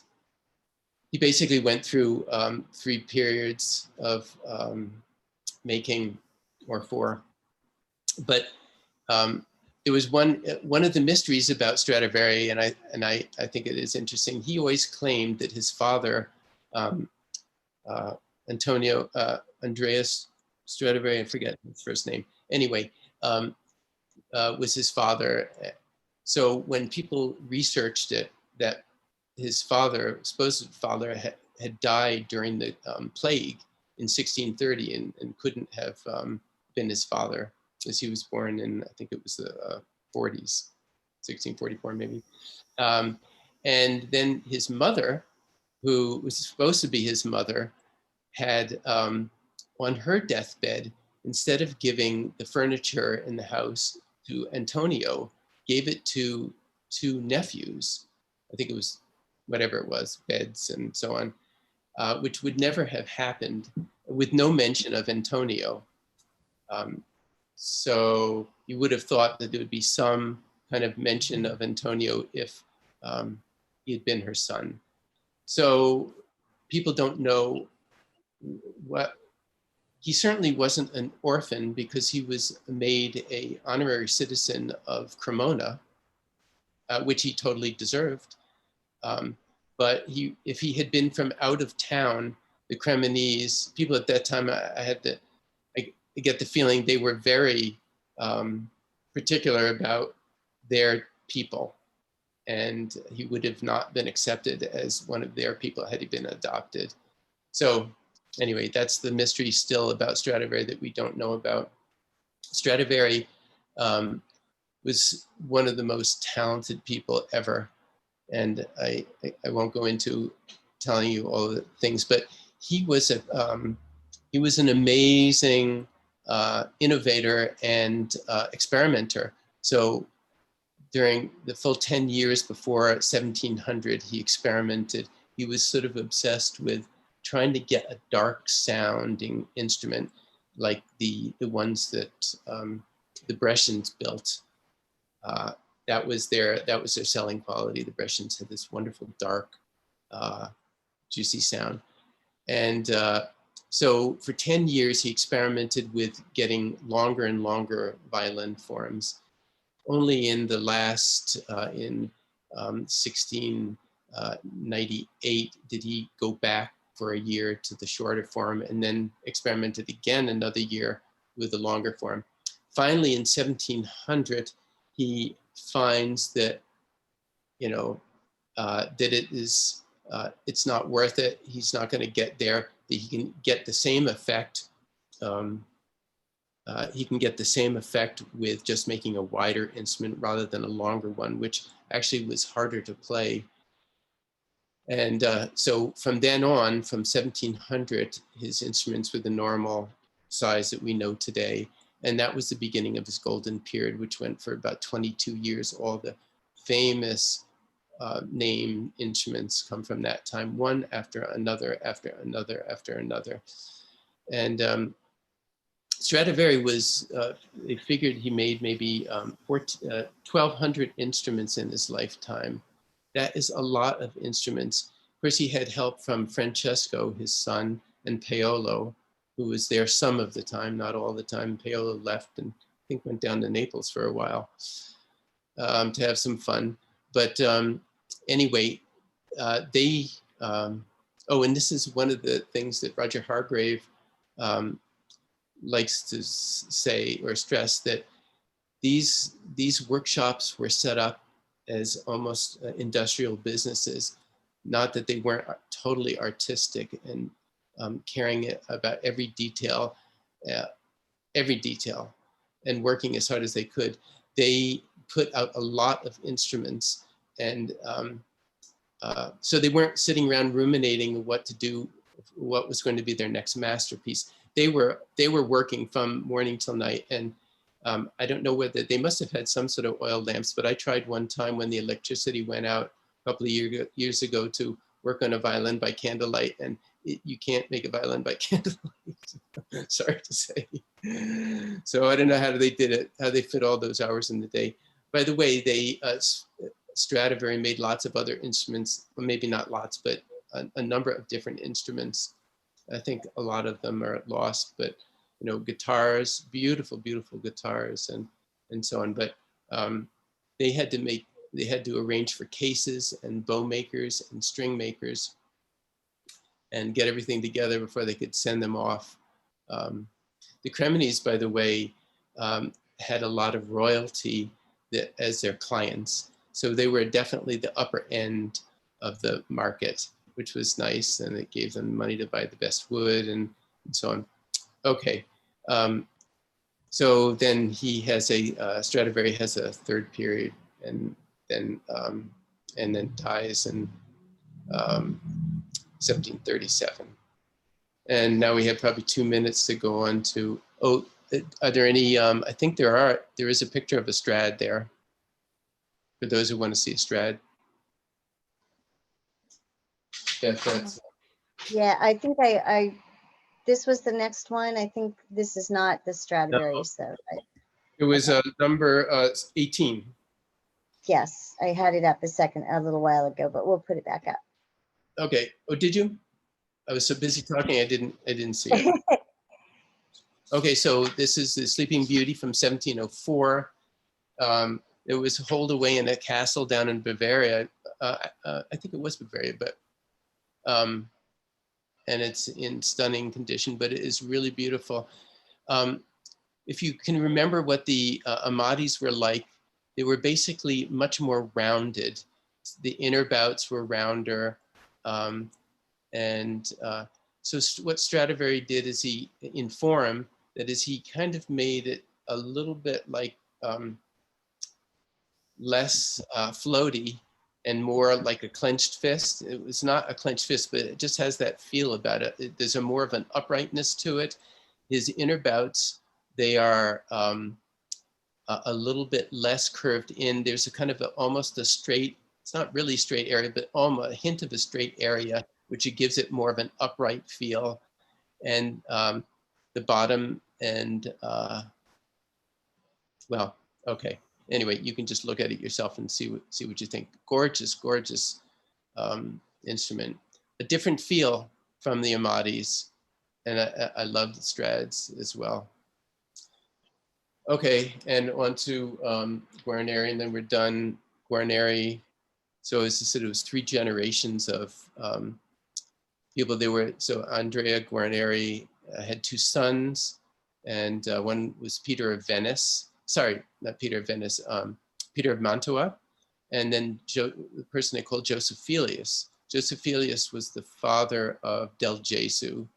he basically went through 3 periods of making, or 4. But there was one of the mysteries about Stradivari, and I think it is interesting. He always claimed that his father, Andreas Stradivari, I forget his first name. Anyway, was his father. So when people researched it, that his father, supposed father, had died during the plague in 1630 and couldn't have been his father, because he was born in, I think it was the 40s, 1644 maybe. And then his mother, who was supposed to be his mother, had on her deathbed, instead of giving the furniture in the house to Antonio, gave it to 2 nephews. I think it was whatever it was, beds and so on, which would never have happened with no mention of Antonio. So you would have thought that there would be some kind of mention of Antonio if he had been her son. So people don't know what, he certainly wasn't an orphan, because he was made an honorary citizen of Cremona, which he totally deserved. But if he had been from out of town, the Cremonese people at that time, I get the feeling they were very particular about their people, and he would have not been accepted as one of their people had he been adopted. So anyway, that's the mystery still about Stradivari that we don't know about. Stradivari was one of the most talented people ever. And I won't go into telling you all the things, but he was an amazing innovator and experimenter. So during the full 10 years before 1700, he experimented. He was sort of obsessed with trying to get a dark sounding instrument like the ones that the Brescians built. That was their selling quality. The Brescians had this wonderful dark, juicy sound. And so for 10 years, he experimented with getting longer and longer violin forms. Only in the last, in 1698, did he go back for a year to the shorter form, and then experimented again another year with the longer form. Finally, in 1700, he finds that, that it's not worth it. He's not going to get there. That he can get the same effect. He can get the same effect with just making a wider instrument rather than a longer one, which actually was harder to play. And so from then on, from 1700, his instruments were the normal size that we know today. And that was the beginning of his golden period, which went for about 22 years. All the famous name instruments come from that time, one after another, after another, after another. And Stradivari was, they figured he made maybe 1,200 instruments in his lifetime. That is a lot of instruments. Of course, he had help from Francesco, his son, and Paolo, who was there some of the time, not all the time. Paolo left and I think went down to Naples for a while to have some fun. But anyway, oh, and this is one of the things that Roger Hargrave likes to say or stress, that these workshops were set up as almost industrial businesses, not that they weren't totally artistic and caring about every detail, and working as hard as they could. They put out a lot of instruments, and so they weren't sitting around ruminating what to do, what was going to be their next masterpiece. They were working from morning till night, and I don't know whether they must have had some sort of oil lamps, but I tried one time when the electricity went out a couple of years ago to work on a violin by candlelight, and you can't make a violin by candlelight. Sorry to say. So I don't know how they did it, how they fit all those hours in the day. By the way, Stradivari made lots of other instruments, well, maybe not lots, but a number of different instruments. I think a lot of them are lost, but guitars, beautiful, beautiful guitars, and so on. But they had to arrange for cases and bow makers and string makers and get everything together before they could send them off. The Cremonese, by the way, had a lot of royalty as their clients. So they were definitely the upper end of the market, which was nice. And it gave them money to buy the best wood and so on. Okay. So then he has Stradivari has a third period and then dies in 1737. And now we have probably 2 minutes to go on to, are there any, I think there is a picture of a Strad there for those who want to see a Strad. Yeah, I think this was the next one. I think this is not the Stradivari, No. so. It was number 18. Yes, I had it up a little while ago, but we'll put it back up. Okay. Oh, did you? I was so busy talking, I didn't see it. Okay, so this is the Sleeping Beauty from 1704. It was holed away in a castle down in Bavaria. I think it was Bavaria, but and it's in stunning condition, but it is really beautiful. If you can remember what the Amatis were like, they were basically much more rounded. The inner bouts were rounder. So what Stradivari did is in form, that is, he kind of made it a little bit like less floaty and more like a clenched fist. It was not a clenched fist, but it just has that feel about it. There's more of an uprightness to it. His inner bouts, they are a little bit less curved in. There's a kind of almost a straight, it's not really straight area, but almost a hint of a straight area, which it gives it more of an upright feel. And the bottom and, well, okay. Anyway, you can just look at it yourself and see what you think. Gorgeous, gorgeous instrument. A different feel from the Amatis. And I love the Strads as well. Okay, and on to Guarneri, and then we're done. Guarneri, so as I said, it was 3 generations of people. So Andrea Guarneri had 2 sons, and one was Peter of Venice. Sorry, not Peter of Venice, Peter of Mantua. And then the person they called Josephilius. Josephilius was the father of Del Gesù.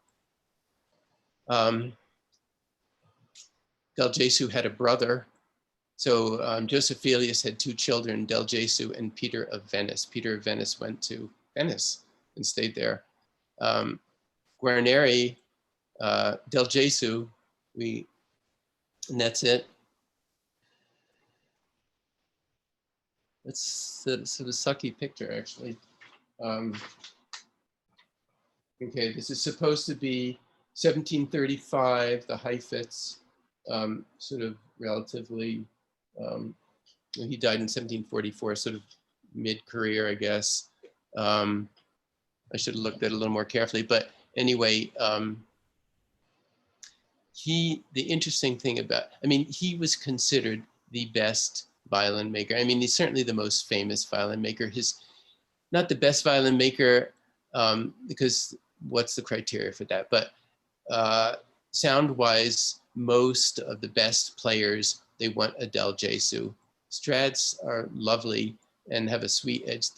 Del Gesù had a brother. So Josephilius had 2 children, Del Gesù and Peter of Venice. Peter of Venice went to Venice and stayed there. Guarneri, Del Gesù, and that's it. That's sort of sucky picture, actually. Okay, this is supposed to be 1735, the Heifetz, sort of relatively, he died in 1744, sort of mid-career, I guess. I should have looked at it a little more carefully, but anyway, the interesting thing about, he was considered the best violin maker. He's certainly the most famous violin maker. Not the best violin maker, because what's the criteria for that? But sound-wise, most of the best players, they want a Del Gesù. Strads are lovely and have a sweet edge.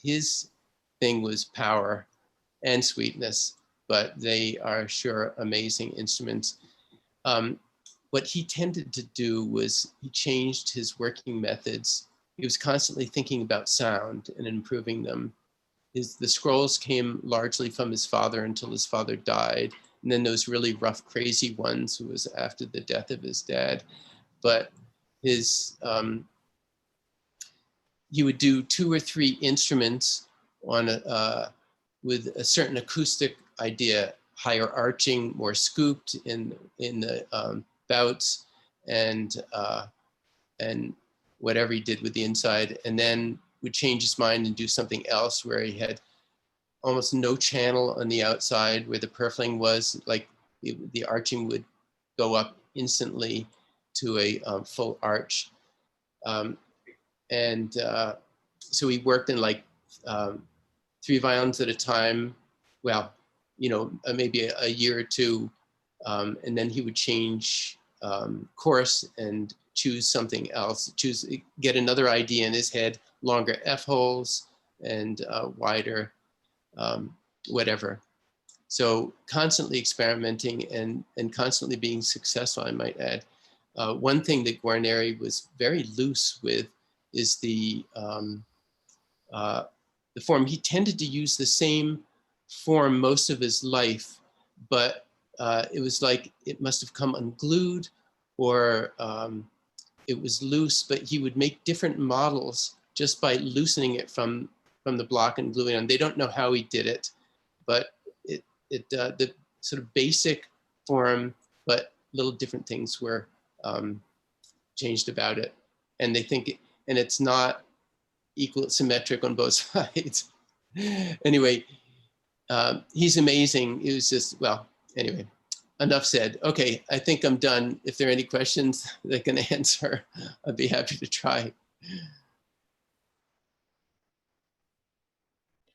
His thing was power and sweetness, but they are sure amazing instruments. What he tended to do was he changed his working methods. He was constantly thinking about sound and improving them. The scrolls came largely from his father until his father died. And then those really rough, crazy ones, who was after the death of his dad. But he would do 2 or 3 instruments on with a certain acoustic idea, higher arching, more scooped in the bouts, and whatever he did with the inside, and then would change his mind and do something else where he had almost no channel on the outside where the purfling was, like the arching would go up instantly to a full arch. So he worked in like 3 violins at a time. Well, you know, maybe a year or two, and then he would change course and choose something else, get another idea in his head, longer F holes and wider, whatever. So constantly experimenting and constantly being successful, I might add. One thing that Guarneri was very loose with is the form. He tended to use the same form most of his life, but it was like it must have come unglued, or it was loose, but he would make different models just by loosening it from the block and gluing on. They don't know how he did it, but the sort of basic form, but little different things were changed about it. And they think, and it's not equal symmetric on both sides. Anyway, he's amazing. It was just, well, anyway, enough said. Okay, I think I'm done. If there are any questions that I can answer, I'd be happy to try.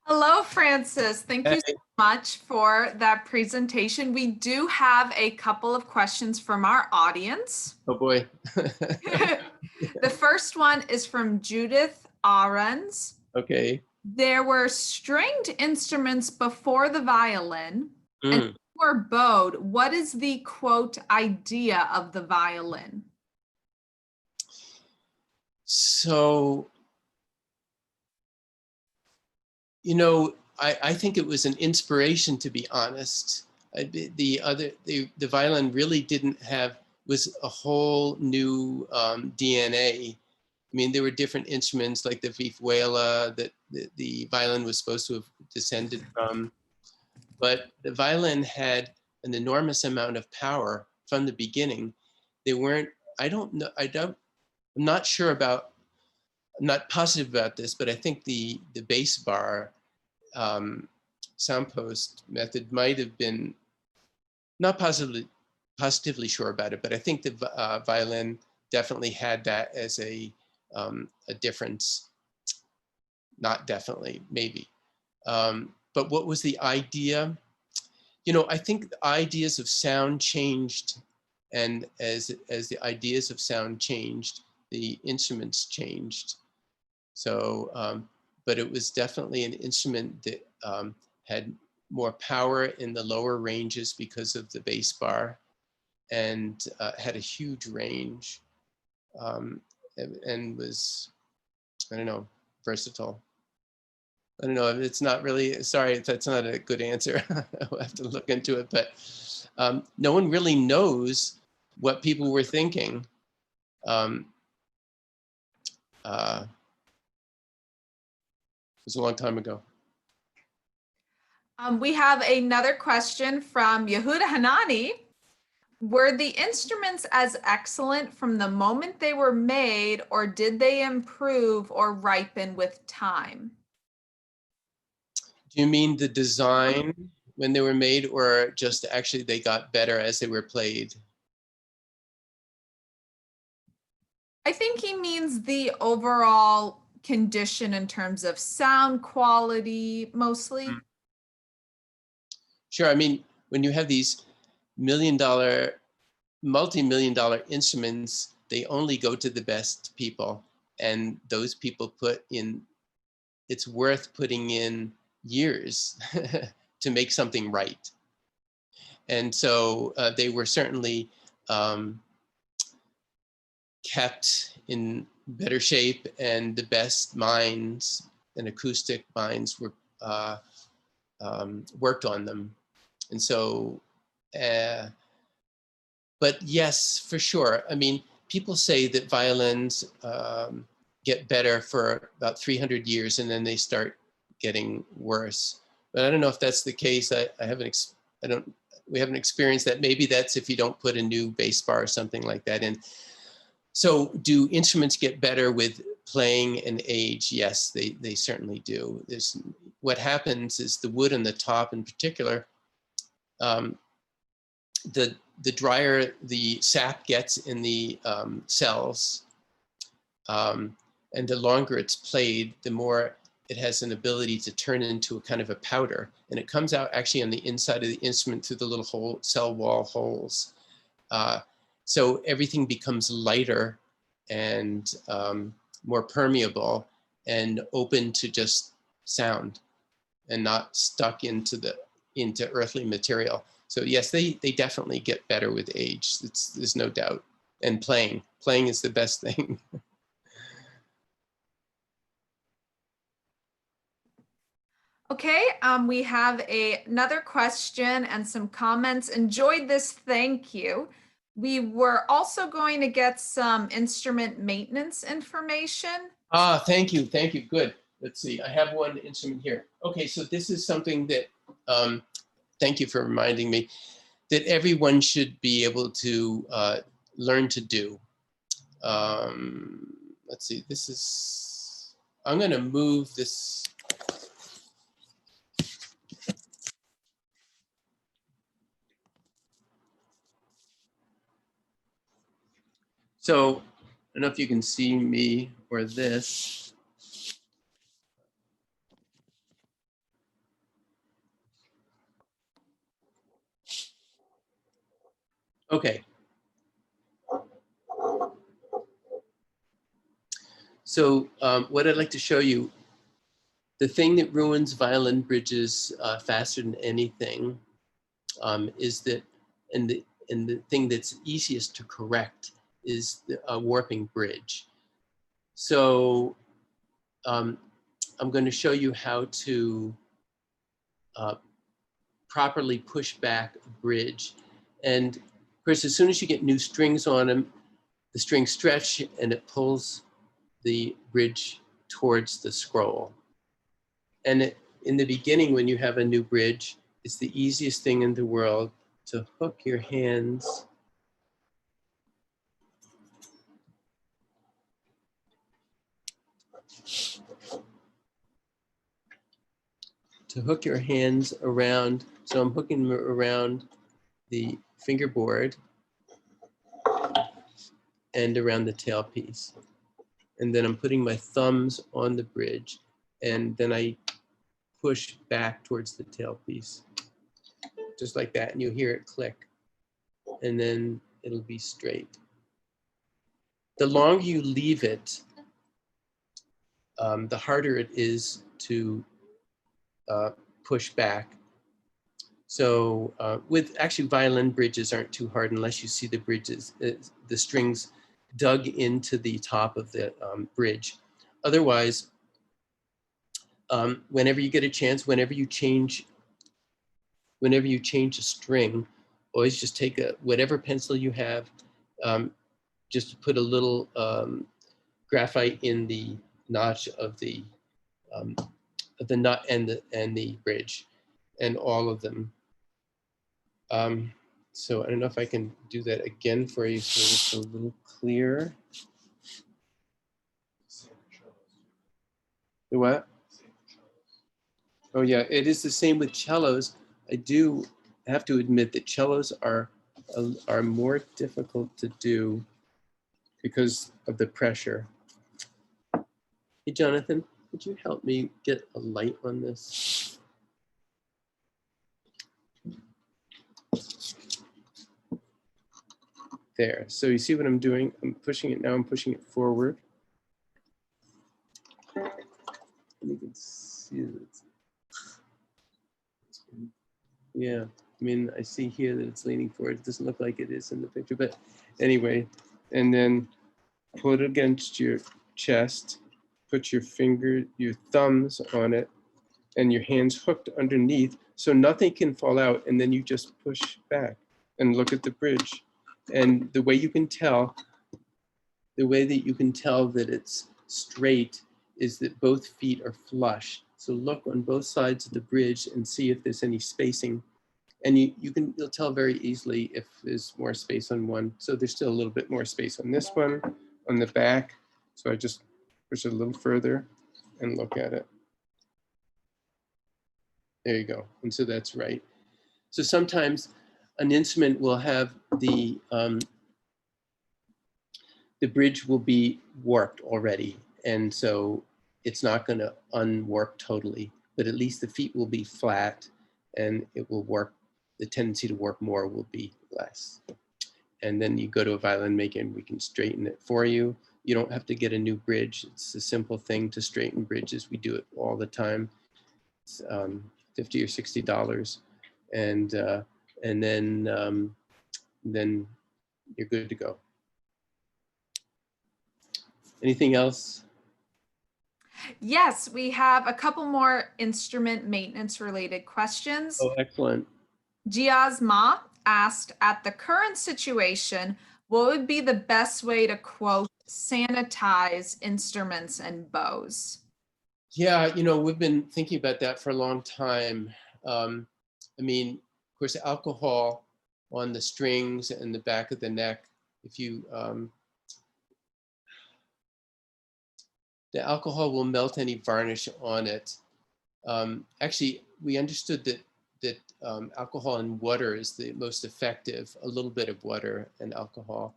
Hello, Francis. Thank you so much for that presentation. We do have a couple of questions from our audience. Oh boy. The first one is from Judith Ahrens. Okay. There were stringed instruments before the violin and Mm. were bowed. What is the quote idea of the violin? So, you know, I think it was an inspiration, to be honest. The violin really was a whole new DNA. I mean, there were different instruments like the Viola that the violin was supposed to have descended from, but the violin had an enormous amount of power from the beginning. They weren't, I'm not sure about, I'm not positive about this, but I think the bass bar soundpost method might have been, not positively sure about it, but I think the violin definitely had that as a difference. Not definitely, maybe. But what was the idea? You know, I think the ideas of sound changed, and as the ideas of sound changed, the instruments changed. So, but it was definitely an instrument that had more power in the lower ranges because of the bass bar, and had a huge range, and was, I don't know, versatile. I don't know, it's not really, sorry if that's not a good answer. I'll have to look into it, but no one really knows what people were thinking. It was a long time ago. We have another question from Yehuda Hanani. Were the instruments as excellent from the moment they were made, or did they improve or ripen with time? Do you mean the design when they were made, or just actually they got better as they were played? I think he means the overall condition in terms of sound quality, mostly. Sure, I mean, when you have these multi-million-dollar instruments, they only go to the best people, and those people it's worth putting in years to make something right. And so they were certainly kept in better shape, and the best minds and acoustic minds were worked on them. And so, but yes, for sure. I mean, people say that violins get better for about 300 years and then they start getting worse. But I don't know if that's the case. We haven't experienced that. Maybe that's if you don't put a new bass bar or something like that in. So do instruments get better with playing and age? Yes, they certainly do. What happens is the wood on the top in particular, the drier the sap gets in the cells, and the longer it's played, the more it has an ability to turn into a kind of a powder. And it comes out actually on the inside of the instrument through the little cell wall holes. So everything becomes lighter and more permeable and open to just sound and not stuck into earthly material. So yes, they definitely get better with age. There's no doubt. And playing is the best thing. Okay, we have another question and some comments. Enjoyed this, thank you. We were also going to get some instrument maintenance information. Thank you, good. Let's see, I have one instrument here. Okay, so this is something that, thank you for reminding me, that everyone should be able to learn to do. Let's see, I'm gonna move this. So I don't know if you can see me or this. Okay. So what I'd like to show you, the thing that ruins violin bridges faster than anything is that, and the thing that's easiest to correct is a warping bridge. So I'm going to show you how to properly push back a bridge. And of course, as soon as you get new strings on them, the strings stretch and it pulls the bridge towards the scroll. And in the beginning, when you have a new bridge, it's the easiest thing in the world to hook your hands around. So I'm hooking them around the fingerboard and around the tailpiece. And then I'm putting my thumbs on the bridge, and then I push back towards the tailpiece, just like that. And you'll hear it click, and then it'll be straight. The longer you leave it, the harder it is to push back. So with actually violin bridges aren't too hard unless you see the bridges, the strings dug into the top of the bridge. Otherwise, whenever you get a chance, whenever you change a string, always just take whatever pencil you have, just put a little graphite in the notch of the nut and the bridge, and all of them. So I don't know if I can do that again for you so it's a little clearer. The what? Oh yeah, it is the same with cellos. I do have to admit that cellos are more difficult to do because of the pressure. Hey Jonathan, would you help me get a light on this? There, so you see what I'm doing? I'm pushing it now, I'm pushing it forward. And you can see that it's, yeah, I mean, I see here that it's leaning forward. It doesn't look like it is in the picture, but anyway, and then pull it against your chest, put your thumbs on it, and your hands hooked underneath so nothing can fall out, and then you just push back and look at the bridge. And the way that you can tell that it's straight is that both feet are flush. So look on both sides of the bridge and see if there's any spacing. And you'll tell very easily if there's more space on one. So there's still a little bit more space on this one, on the back. So I just push it a little further and look at it. There you go. And so that's right. So sometimes an instrument will have the bridge will be warped already. And so it's not going to unwarp totally, but at least the feet will be flat and it will warp. The tendency to warp more will be less. And then you go to a violin maker and we can straighten it for you. You don't have to get a new bridge. It's a simple thing to straighten bridges. We do it all the time. It's $50 or $60. And then you're good to go. Anything else? Yes, we have a couple more instrument maintenance related questions. Oh, excellent. Giaz Ma asked, at the current situation, what would be the best way to, quote, sanitize instruments and bows? Yeah, you know, we've been thinking about that for a long time. I mean, of course, alcohol on the strings and the back of the neck, if you, the alcohol will melt any varnish on it. Actually, we understood that alcohol and water is the most effective, a little bit of water and alcohol,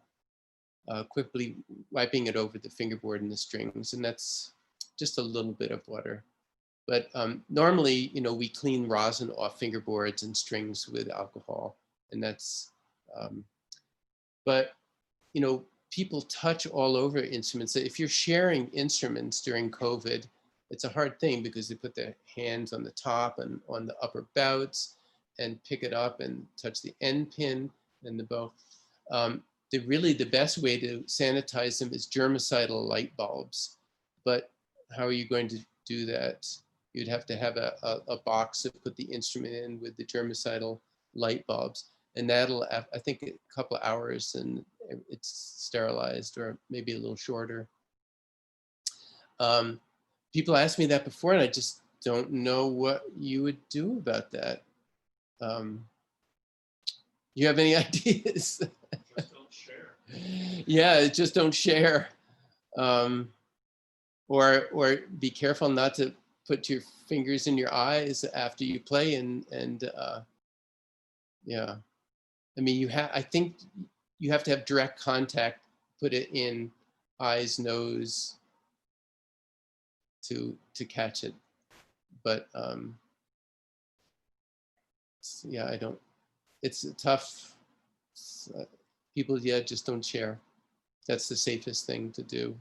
quickly wiping it over the fingerboard and the strings, and that's just a little bit of water. But normally, you know, we clean rosin off fingerboards and strings with alcohol, and that's, but, you know, people touch all over instruments. If you're sharing instruments during COVID, it's a hard thing because they put their hands on the top and on the upper bouts and pick it up and touch the end pin and the bow. Really the best way to sanitize them is germicidal light bulbs. But how are you going to do that? You'd have to have a box to put the instrument in with the germicidal light bulbs. And that'll, I think, a couple of hours and it's sterilized, or maybe a little shorter. People asked me that before and I just don't know what you would do about that. You have any ideas? Just don't share. Yeah, just don't share. Or be careful not to put your fingers in your eyes after you play and yeah. I mean, I think you have to have direct contact, put it in eyes, nose to catch it. But yeah, it's tough. People, yeah, just don't share. That's the safest thing to do.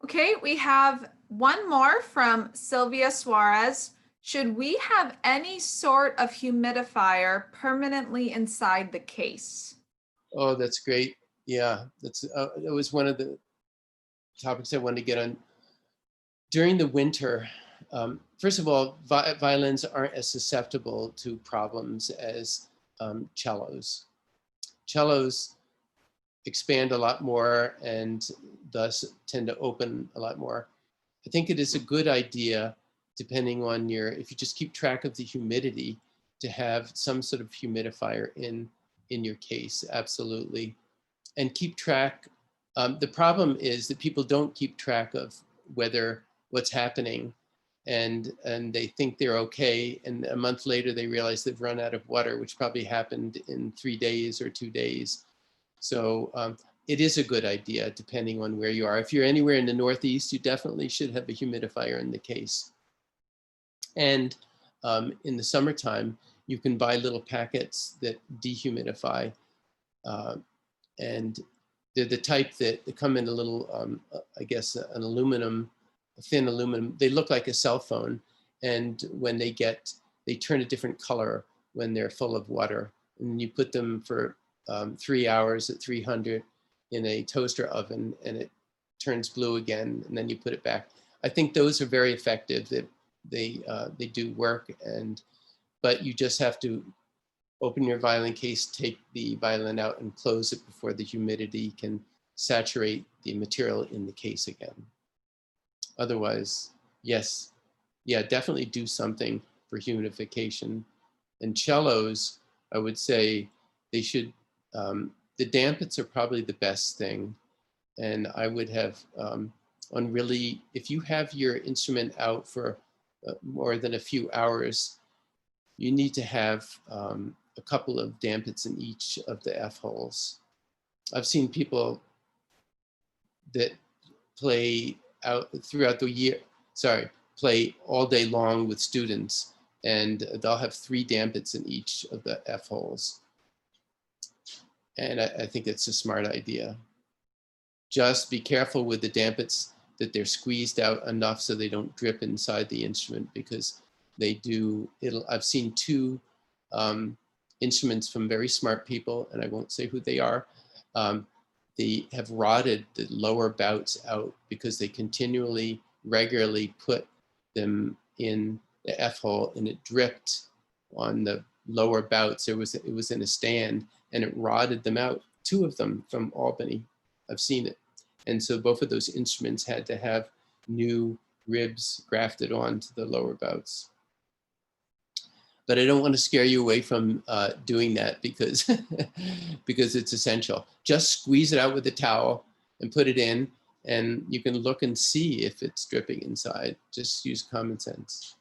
Okay, we have one more from Sylvia Suarez. Should we have any sort of humidifier permanently inside the case? Oh, that's great. Yeah, it was one of the topics I wanted to get on. During the winter, first of all, violins aren't as susceptible to problems as cellos. Cellos expand a lot more and thus tend to open a lot more. I think it is a good idea, depending on if you just keep track of the humidity, to have some sort of humidifier in your case, absolutely. And keep track, the problem is that people don't keep track of what's happening, and they think they're okay, and a month later they realize they've run out of water, which probably happened in 3 days or 2 days. So it is a good idea, depending on where you are. If you're anywhere in the Northeast, you definitely should have a humidifier in the case. And in the summertime, you can buy little packets that dehumidify. And they're the type that come in a little, I guess, a thin aluminum. They look like a cell phone. And when they turn a different color when they're full of water. And you put them for 3 hours at 300 in a toaster oven, and it turns blue again, and then you put it back. I think those are very effective. They do work, but you just have to open your violin case, take the violin out and close it before the humidity can saturate the material in the case again. Otherwise, yes, yeah, definitely do something for humidification. And cellos, I would say they should, the dampits are probably the best thing. And I would have on really, if you have your instrument out for more than a few hours, you need to have a couple of dampits in each of the F holes. I've seen people that play out throughout the year, play all day long with students, and they'll have 3 dampits in each of the F holes. And I think it's a smart idea. Just be careful with the dampits that they're squeezed out enough so they don't drip inside the instrument, because they do, I've seen 2 instruments from very smart people, and I won't say who they are. They have rotted the lower bouts out because they continually, regularly put them in the F hole, and it dripped on the lower bouts. It was in a stand, and it rotted them out. 2 of them from Albany, I've seen it. And so both of those instruments had to have new ribs grafted onto the lower bouts. But I don't want to scare you away from doing that, because, because it's essential. Just squeeze it out with a towel and put it in, and you can look and see if it's dripping inside. Just use common sense.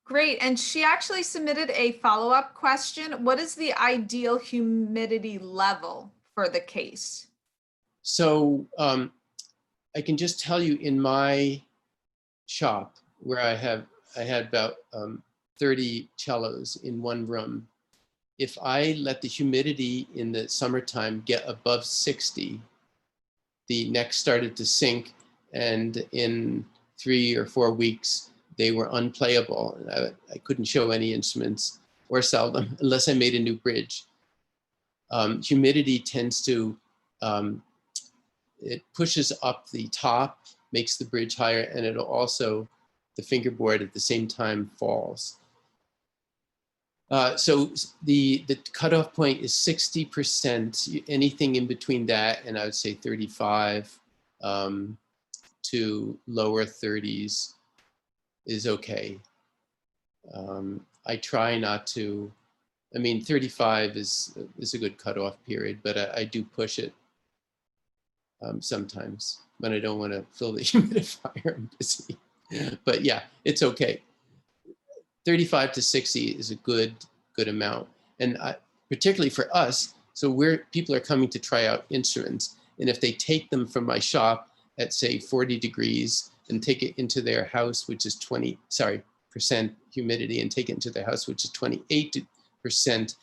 Great. And she actually submitted a follow-up question. What is the ideal humidity level for the case? So I can just tell you, in my shop, where I had about 30 cellos in one room, if I let the humidity in the summertime get above 60, the necks started to sink, and in 3 or 4 weeks, they were unplayable. I couldn't show any instruments or sell them unless I made a new bridge. Humidity tends to, it pushes up the top, makes the bridge higher, and it'll also, the fingerboard at the same time falls. So the cutoff point is 60%. Anything in between that, and I would say 35 to lower 30s is okay. I try not to, I mean, 35 is a good cutoff period, but I do push it sometimes when I don't want to fill the humidifier. I'm busy. But yeah, it's okay. 35 to 60 is a good amount. And particularly for us, so people are coming to try out instruments. And if they take them from my shop at, say, 40 degrees and take it into their house, which is 20% humidity, and take it into their house, which is 28%,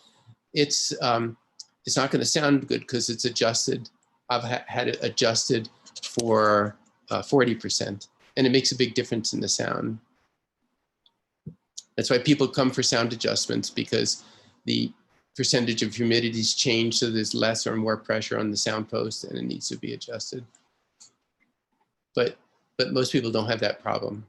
it's not going to sound good because it's adjusted. I've had it adjusted for 40%, and it makes a big difference in the sound. That's why people come for sound adjustments, because the percentage of humidity's changed, so there's less or more pressure on the sound post, and it needs to be adjusted. But most people don't have that problem.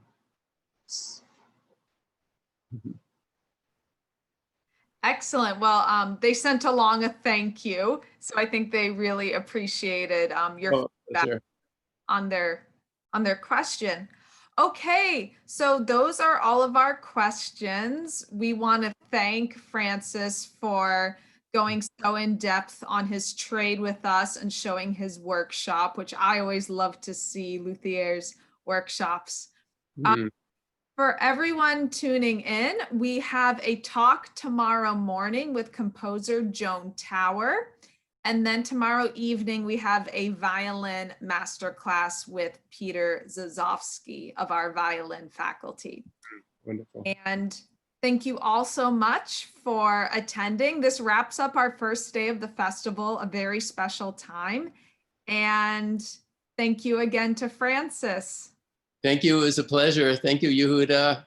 Excellent. Well, they sent along a thank you, so I think they really appreciated your feedback on their question. Okay, so those are all of our questions. We want to thank Francis for going so in depth on his trade with us and showing his workshop, which I always love to see luthiers' workshops. For everyone tuning in, we have a talk tomorrow morning with composer Joan Tower. And then tomorrow evening, we have a violin masterclass with Peter Zazovsky of our violin faculty. Wonderful. And thank you all so much for attending. This wraps up our first day of the festival, a very special time. And thank you again to Francis. Thank you. It was a pleasure. Thank you, Yehuda.